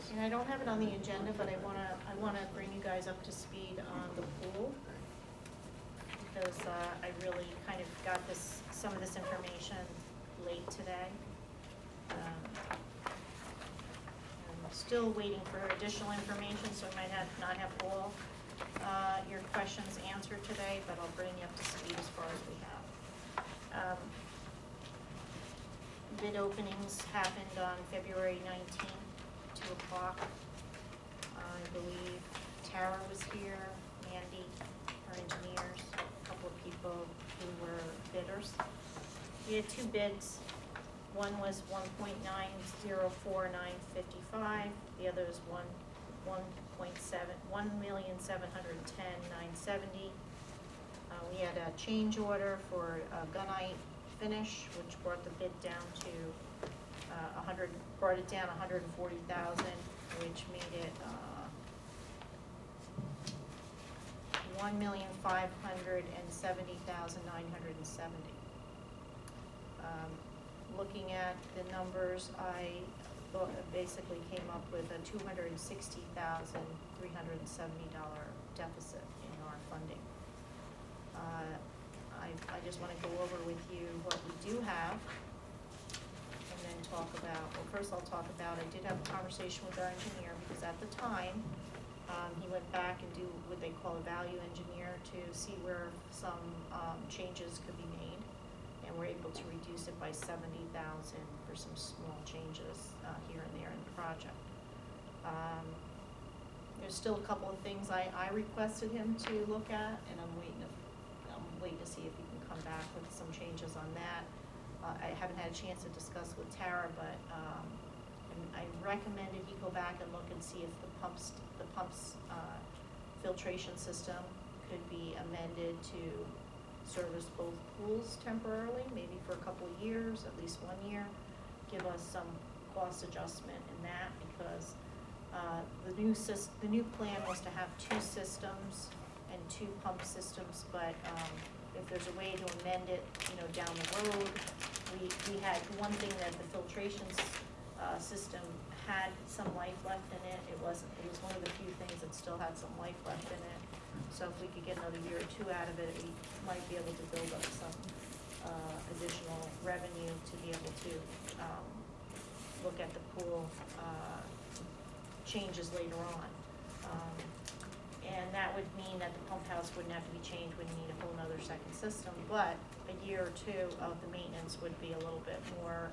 And I don't have it on the agenda, but I wanna bring you guys up to speed on the pool. Because I really kind of got some of this information late today. I'm still waiting for additional information, so I might not have all your questions answered today, but I'll bring you up to speed as far as we have. Bid openings happened on February 19th, 2 o'clock. I believe Tara was here, Mandy, our engineers, a couple of people who were bidders. We had 2 bids. One was 1.904955. The other was 1,710,970. We had a change order for gunite finish, which brought the bid down to brought it down 140,000, which made it 1,570,970. Looking at the numbers, I basically came up with a $260,370 deficit in our funding. I just want to go over with you what we do have, and then talk about, well, first I'll talk about, I did have a conversation with our engineer, because at the time, he went back and do what they call a value engineer to see where some changes could be made, and we're able to reduce it by $70,000 for some small changes here and there in the project. There's still a couple of things I requested him to look at, and I'm waiting to see if he can come back with some changes on that. I haven't had a chance to discuss with Tara, but I recommended he go back and look and see if the pumps filtration system could be amended to service both pools temporarily, maybe for a couple of years, at least 1 year. Give us some cost adjustment in that, because the new plan was to have 2 systems and 2 pump systems, but if there's a way to amend it, down the road, we had one thing that the filtration system had some life left in it. It was one of the few things that still had some life left in it. So if we could get another year or 2 out of it, we might be able to build up some additional revenue to be able to look at the pool changes later on. And that would mean that the pump house wouldn't have to be changed, wouldn't need a whole nother second system, but a year or 2 of the maintenance would be a little bit more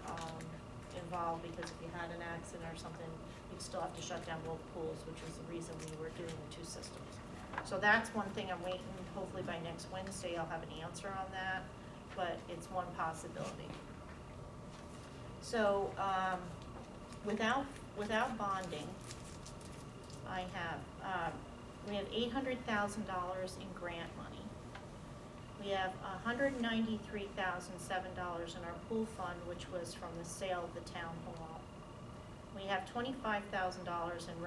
involved, because if you had an accident or something, you'd still have to shut down both pools, which was the reason we were doing the 2 systems. So that's one thing I'm waiting, hopefully by next Wednesday I'll have an answer on that, but it's one possibility. So, without bonding, we have $800,000 in grant money. We have $193,007 in our pool fund, which was from the sale of the town hall. We have $25,000 in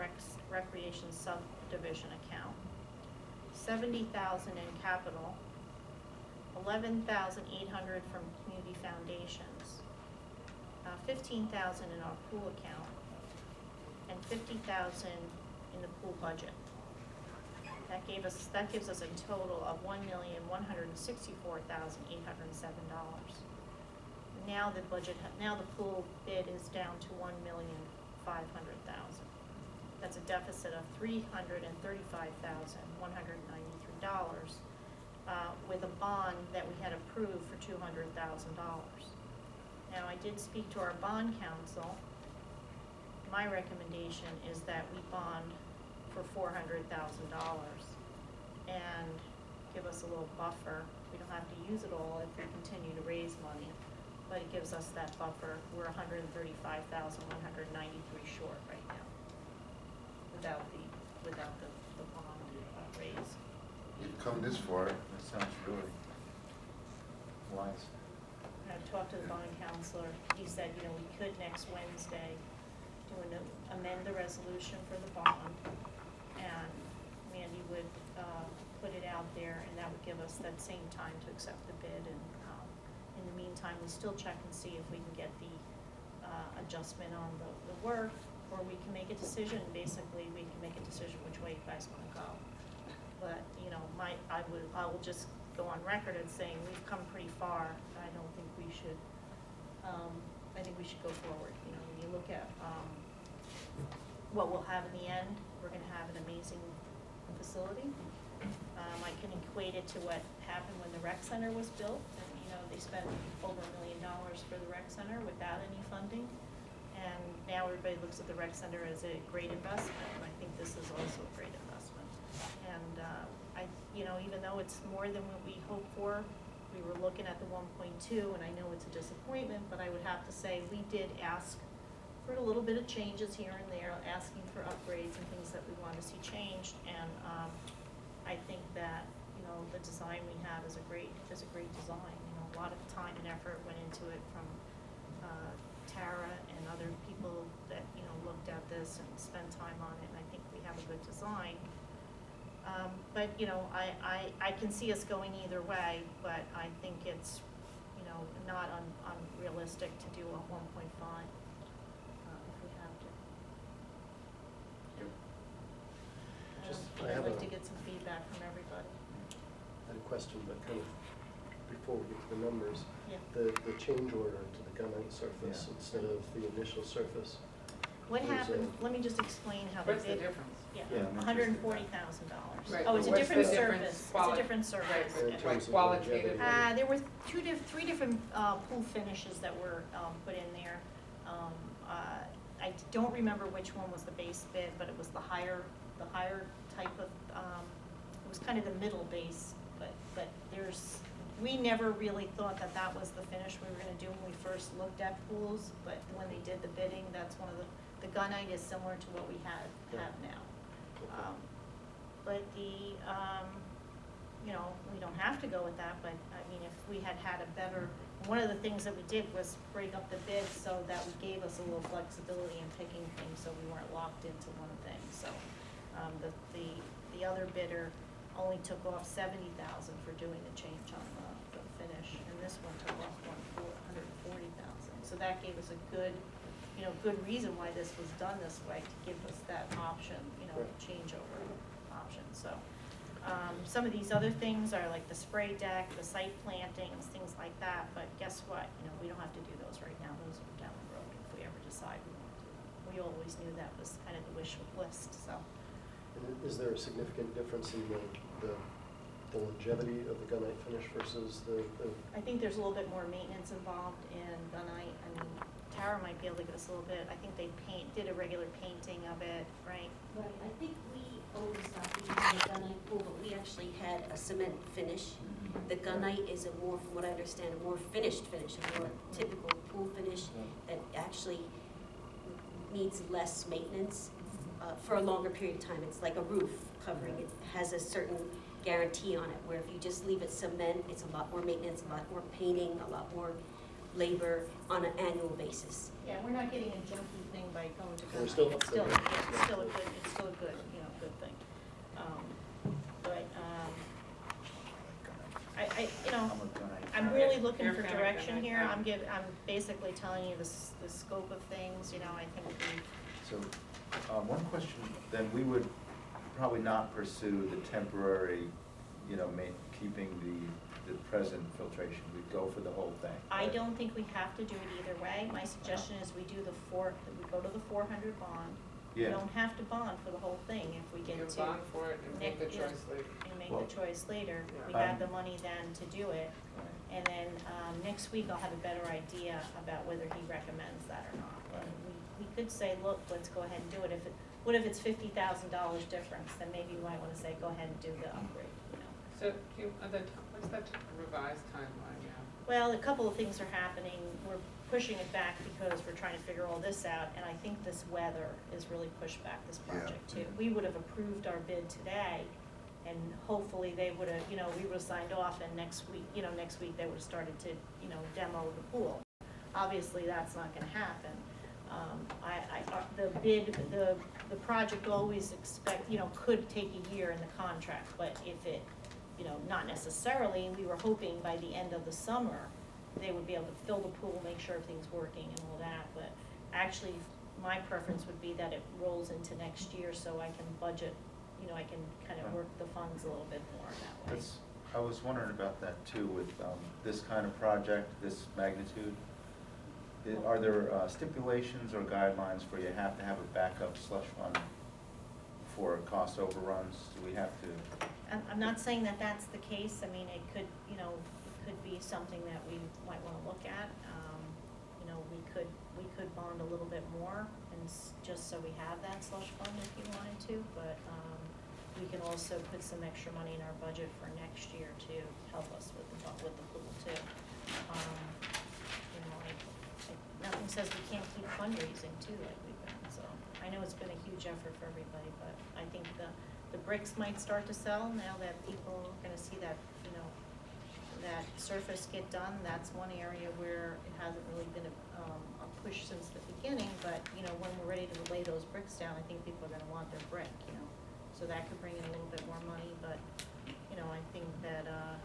recreation subdivision account, $70,000 in capital, $11,800 from community foundations, $15,000 in our pool account, and $50,000 in the pool budget. That gives us a total of $1,164,807. Now the pool bid is down to $1,500,000. That's a deficit of $335,193, with a bond that we had approved for $200,000. Now, I did speak to our bond counsel. My recommendation is that we bond for $400,000 and give us a little buffer. We don't have to use it all if we continue to raise money, but it gives us that buffer. We're $135,193 short right now without the bond raise. You've come this far. That sounds really wise? I talked to the bond counselor, he said, you know, we could next Wednesday amend the resolution for the bond, and Mandy would, put it out there, and that would give us that same time to accept the bid, and, in the meantime, we still check and see if we can get the, adjustment on the work, or we can make a decision, basically, we can make a decision which way you guys wanna go. But, you know, I will just go on record as saying, we've come pretty far, I don't think we should, I think we should go forward, you know, when you look at, what we'll have in the end, we're gonna have an amazing facility. I can equate it to what happened when the rec center was built, and, you know, they spent over $1 million for the rec center without any funding. And now everybody looks at the rec center as a great investment, and I think this is also a great investment. And, you know, even though it's more than what we hoped for, we were looking at the 1.2, and I know it's a disappointment, but I would have to say, we did ask for a little bit of changes here and there, asking for upgrades and things that we want to see changed, and, I think that, you know, the design we have is a great design. You know, a lot of time and effort went into it from, Tara and other people that, you know, looked at this and spent time on it, and I think we have a good design. But, you know, I can see us going either way, but I think it's, you know, not unrealistic to do a 1.5, if we have to. I have I'd like a- to get some feedback from everybody. I had a question, but kind of before we get to the numbers. Yeah. The change order to the gunite surface Yeah. instead of the initial surface. What There's happened, a- let me just explain how they What's the did. difference? Yeah, Yeah, I'm $140,000. Right, Oh, but it's a what's different the difference surface, it's a quali- different surface. Right, In but terms like of qualitatively. longevity. There were three different pool finishes that were put in there. I don't remember which one was the base bid, but it was the higher type of, it was kind of the middle base, but we never really thought that that was the finish we were gonna do when we first looked at pools, but when they did the bidding, that's one of the gunite is similar to what we have now. But you know, we don't have to go with that, but I mean, if we had a better, one of the things that we did was break up the bid so that we gave us a little flexibility in picking things, so we weren't locked into one thing, so. The other bidder only took off $70,000 for doing the change on the finish, and this one took off $140,000. So that gave us a good reason why this was done this way, to give us that option, Right. changeover option, so. Some of these other things are like the spray deck, the site plantings, things like that, but guess what? You know, we don't have to do those right now, those are down the road if we ever decide we want to do them. We always knew that was kind of the wish list, so. And is there a significant difference in the longevity of the gunite finish versus the? I think there's a little bit more maintenance involved in gunite. I mean, Tara might be able to give us a little bit. I think they did a regular painting of it, right? Right, I think we always thought we had a gunite pool, but we actually had a cement finish. The gunite is a more, from what I understand, a more finished finish, a more typical pool finish that actually needs less maintenance for a longer period of time. It's like a roof covering. It has a certain guarantee on it, where if you just leave it cement, it's a lot more maintenance, a lot more painting, a lot more labor on an annual basis. Yeah, we're not getting a junky thing by going to gunite. We're still It's upgrading. it's still a good, good thing. But, I'm a gunite I'm fan. really looking You're a for fan of direction gunite, here. yeah. I'm basically telling you the scope of things, I think So, one question, then we would probably not pursue the temporary, keeping the present filtration. We'd go for the whole thing. I right? don't think we have to do it either way. My suggestion is we go to the 400 bond. We Yeah. don't have to bond for the whole thing if we get You to. bond for it and make the Nick, yeah. choice later. And make Well, the choice later. We yeah. have the money then to do it. Right. And then, next week I'll have a better idea about whether he recommends that or not. Right. We could say, look, let's go ahead and do it. What if it's $50,000 difference? Then maybe you might wanna say, go ahead and do the upgrade, So, what's that revised timeline now? Well, a couple of things are happening. We're pushing it back because we're trying to figure all this out, and I think this weather has really pushed back this Yeah. project too. We would have approved our bid today And hopefully they would have, we would have signed off, and next week they would have started to, demo the pool. Obviously, that's not gonna happen. The project always could take a year in the contract, but if it, not necessarily, we were hoping by the end of the summer, they would be able to fill the pool, make sure everything's working and all that, but actually, my preference would be that it rolls into next year, so I can budget, I can kind of work the funds a little bit more that way. I was wondering about that too, with this kind of project, this magnitude. Are there stipulations or guidelines for you have to have a backup slush fund for cost overruns? Do we have to? I'm not saying that that's the case. I mean, it could, it could be something that we might want to look at. We could bond a little bit more, and just so we have that slush fund if you wanted to. But we can also put some extra money in our budget for next year to help us with the pool too. Nothing says we can't keep fundraising too, like we've been. So I know it's been a huge effort for everybody, but I think the bricks might start to sell now that people are going to see that, that surface get done. That's one area where it hasn't really been a push since the beginning, but when we're ready to lay those bricks down, I think people are going to want their brick, so that could bring in a little bit more money, but I think that a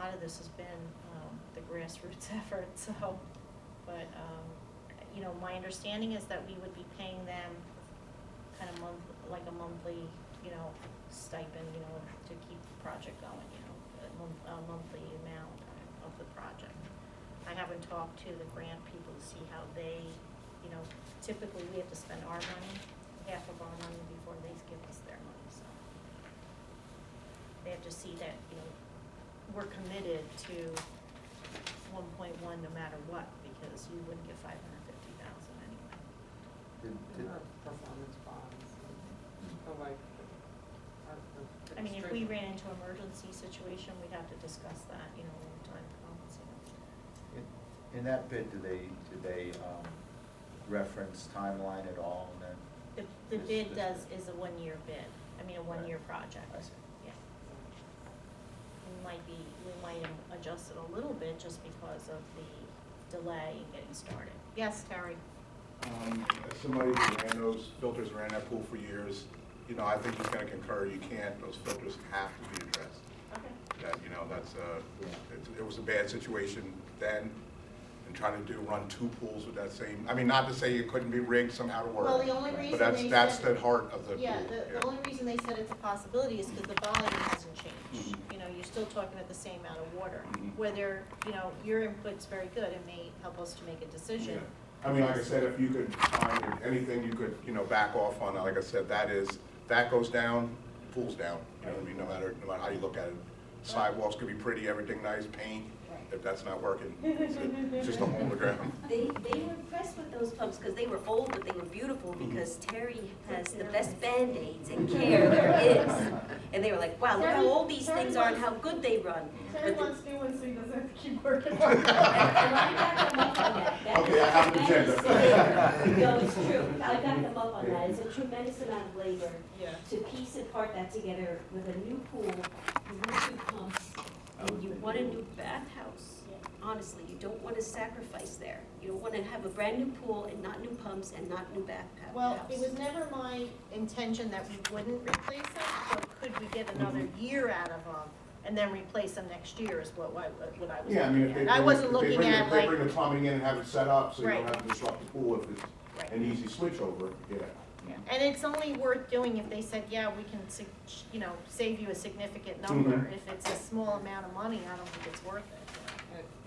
lot of this has been the grassroots effort, so, but my understanding is that we would be paying them kind of a monthly stipend, to keep the project going, a monthly amount of the project. I haven't talked to the grant people to see how they, typically we have to spend our money, half of our money before they give us their money, so. They have to see that, we're committed to 1.1 no matter what, because you wouldn't get 550,000 anyway. Performance bonds, or like, I mean, if we ran into an emergency situation, we'd have to discuss that, when the time comes, In that bid, do they reference timeline at all? And then The bid is a one-year bid, a one-year project. I see. Yeah. We might adjust it a little bit just because of the delay in getting started. Yes, Terry? As somebody who ran those filters, ran that pool for years, I think he's gonna concur, those filters have to be addressed. Okay. That, that's it was a bad situation then, and trying to run two pools with that same, not to say it couldn't be rigged somehow to work. Well, the only reason but they that's said- the heart of the pool. Yeah, the only reason they said it's a possibility is because the volume hasn't changed. You're still talking about the same amount of water. Whether, your input's very good, it may help us to make a decision. Yeah. Like I said, if you could find anything you could, back off on, like I said, that goes down, pool's down. No matter how you look at it. Sidewalks could be pretty, everything nice, paint. If that's not working, it's just a hole in the ground. They were impressed with those pumps because they were old, but they were beautiful because Terry has the best Band-Aids and care there is. And they were like, wow, look how old these things are and how good they run. Terry wants new ones so he doesn't have to keep working on And I back them up on that. Okay, I have an agenda. No, it's true. I back them up on that. It's a tremendous amount of labor Yeah. to piece apart that together with a new pool, new two pumps, and you want a new bathhouse. Honestly, you don't want to sacrifice there. You don't want to have a brand new pool and not new pumps and not new bathhouse. Well, it was never my intention that we wouldn't replace them, so could we get another year out of them and then replace them next year is what I was Yeah, looking if at. they I wasn't if they looking bring at they like, bring the plumbing in and have it set up, so you don't Right. have to disrupt the pool if it's Right. an easy switch over, yeah. yeah. And it's only worth doing if they said, yeah, we can, save you a significant number. Mhm. If it's a small amount of money, I don't think it's worth it.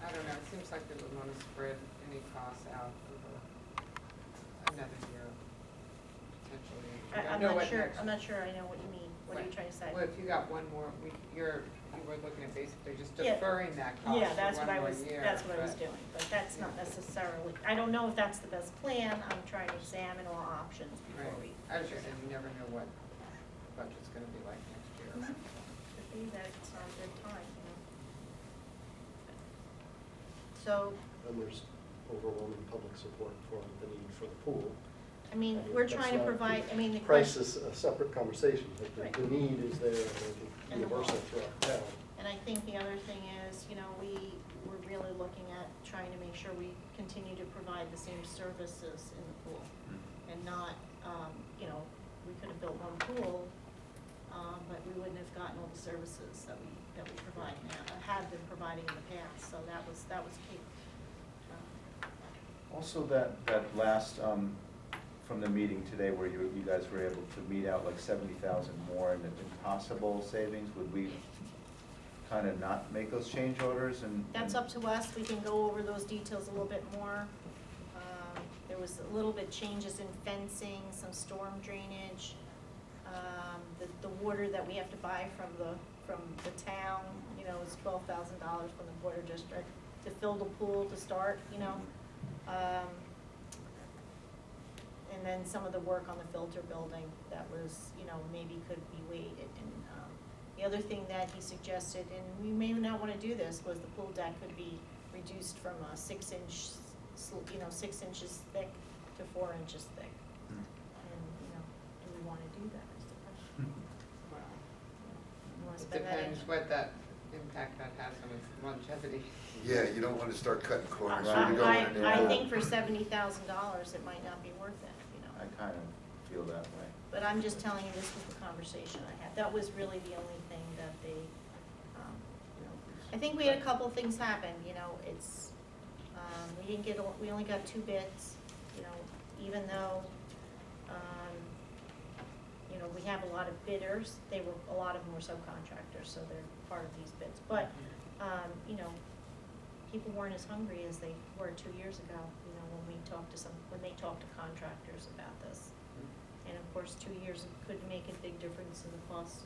I don't know, it seems like they would want to spread any costs out over another year, potentially. I'm know not what sure, next- I'm not sure I know what you mean. What are you Right. trying to say? Well, if you got one more, you were looking at basically just Yeah. deferring that cost Yeah, for that's what one I more was, year. that's what I was but- doing, but that's not necessarily, I don't know if that's the best plan. I'm trying to examine all options before Right. we. I was just saying, you never know what budget's gonna be like next year. Could be that it's not a good time, So, And there's overwhelming public support for the need for the pool. I mean, we're trying to provide, I mean, the Price question, is a separate conversation, but Right. the need is there, and I think And the universal want. throughout town. and I think the other thing is, you know, we're really looking at trying to make sure we continue to provide the same services in the pool. And not, you know, we could have built one pool, but we wouldn't have gotten all the services that we provide now, have been providing in the past, so that was key. Also, that last, from the meeting today where you guys were able to meet out like 70,000 more in possible savings, would we kind of not make those change orders and? That's up to us, we can go over those details a little bit more. There was a little bit changes in fencing, some storm drainage, the water that we have to buy from the town, you know, is $12,000 from the water district to fill the pool to start, you know. And then some of the work on the filter building that was, you know, maybe could be waited. And the other thing that he suggested, and we may not want to do this, was the pool deck could be reduced from a 6-inch, 6 inches thick to 4 inches thick. And, you know, do we want to do that is the question. Well, You want to it spend that depends in? what that impact that has on its longevity. Yeah, you don't want to start cutting corners. I- when you go in there. I think for $70,000, it might not be worth it, you know. I kind of feel that way. But I'm just telling you, this was the conversation I had. That was really the only thing that they, you know, I think we had a couple things happen, you know, it's, we only got 2 bids, you know, even though, you know, we have a lot of bidders, a lot of them were subcontractors, so they're part of these bids. But, you know, people weren't as hungry as they were 2 years ago, you know, when they talked to contractors about this. And of course, 2 years could make a big difference in the cost,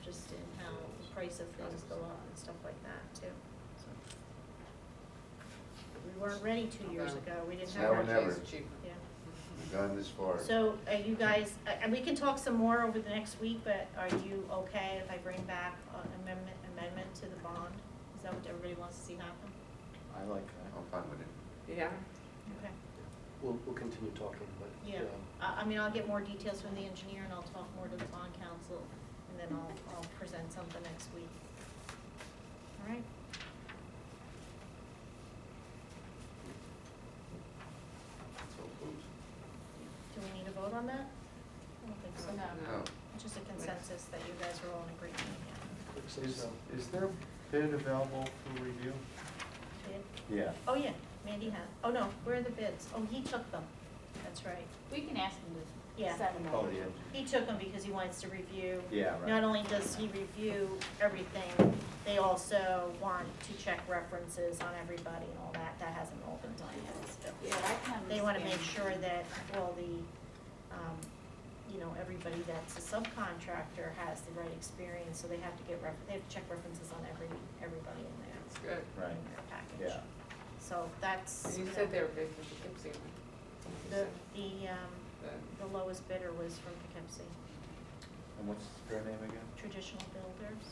just in how the price of things go up and stuff like that too. So, we weren't ready 2 years ago, we didn't Now or have. never. It's cheaper. Yeah. We've gone this far. So, are you guys, and we can talk some more over the next week, but are you okay if I bring back an amendment to the bond? Is that what everybody wants to see happen? I like that. I'm fine with it. Yeah, Okay. We'll continue talking, but. Yeah, I mean, I'll get more details from the engineer and I'll talk more to the bond council, and then I'll present something next week. All right? So close. Do we need a vote on that? I don't think so. No. No. It's just a consensus that you guys are all in agreement, yeah. Is there a bid available for review? Bid? Yeah. Oh, yeah, Mandy has, oh, no, where are the bids? Oh, he took them, that's right. We can ask him Yeah. to send them Oh, over. the engineer. He took them because he wants to review. Yeah, right. Not only does he review everything, they also want to check references on everybody and all that. That hasn't all been done yet still. Yeah, I can They want to understand. make sure that all the, you know, everybody that's a subcontractor has the right experience, so they have to they have to check references on everybody in there, that's good. Right. in their package. Yeah. So that's. And you know, said they were based in Poughkeepsie. The lowest bidder was from Poughkeepsie, And what's their name again? Traditional Builders.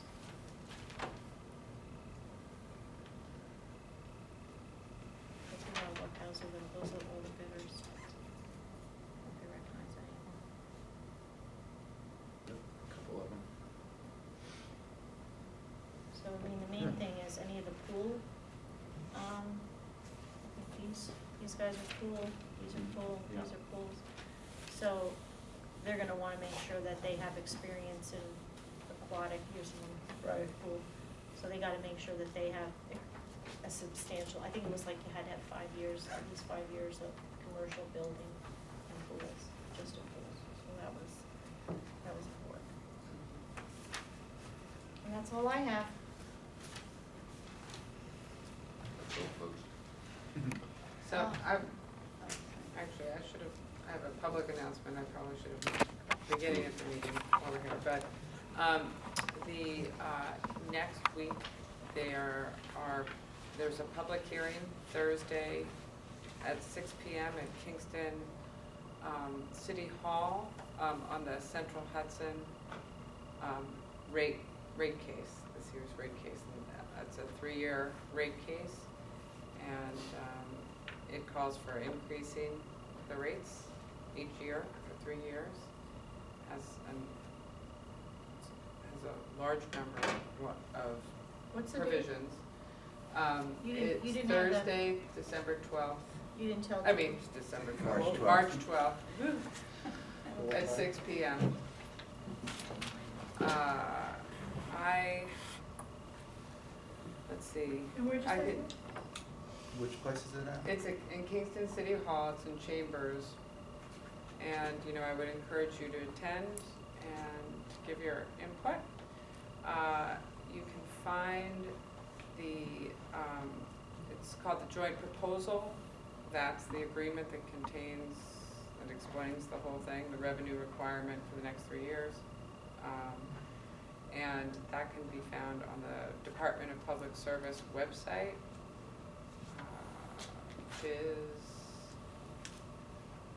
If you know what those are all the bidders. If you recognize any of them. A couple of them. So, I mean, the main thing is any of the pool, I think these guys are pool, these are pool, Yeah. these are pools. So, they're gonna wanna make sure that they have experience in aquatic, using Right. pool. So they gotta make sure that they have a substantial, I think it was like you had to have 5 years, at least 5 years of commercial building and pools, just in pools. So that was important. And that's all I have. That's all, folks. So Oh. actually, I have a public announcement, I probably should have made at the beginning of the meeting over here, but, next week, there's a public hearing Thursday at 6 p.m. at Kingston, City Hall, on the Central Hudson, rate case, this year's rate case. And it's a 3-year rate case, and, it calls for increasing the rates each year for 3 years. Has a large number of What's the date? provisions. You didn't It's have that. Thursday, December 12th. You didn't tell. I mean, it's December March 12th. 12th. March 12th. Woo. At 6 PM. Let's see. And where'd you I say could- it? Which place is it at? It's in Kingston City Hall, it's in Chambers. And, you know, I would encourage you to attend and give your input. You can find it's called the joint proposal. That's the agreement that explains the whole thing, the revenue requirement for the next 3 years. And that can be found on the Department of Public Service website, which is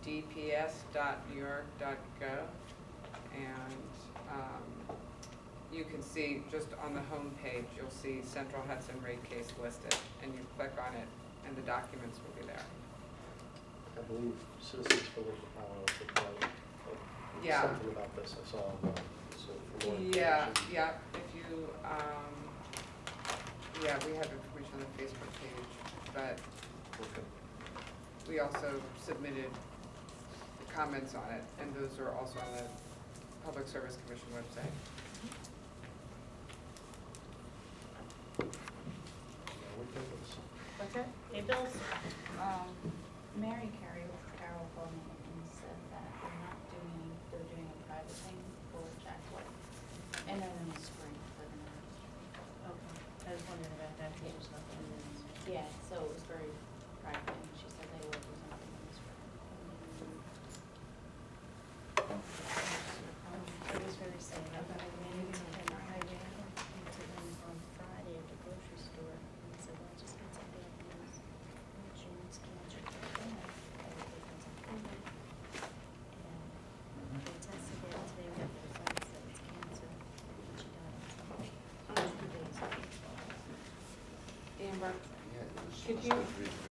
dps.newyork.gov. And you can see, just on the home page, you'll see Central Hudson rate case listed, and you click on it, and the documents will be there. I believe Citizens for Local Power put out Yeah. something about this, I saw online, so for more Yeah, information. yeah, if you, we have information on the Facebook page, but Okay. we also submitted comments on it, and those are also on the Public Service Commission website. Yeah, we did this. What's that? Hey, Bills? Mary Carroll called me and said that they're doing a private thing for Jack White. And then in the spring, they're gonna, Okay, I was wondering about that, because there's nothing in this. yeah, so it was very private, and she said they will do something in the spring. It was very sad, but I ran into them on Friday at the grocery store, and I said, well, I just got some bad news. June's cancer. And they tested it today, we got the results that it's cancer, and she died. 2 days. Amber, Yeah, it was- could it was you good reading.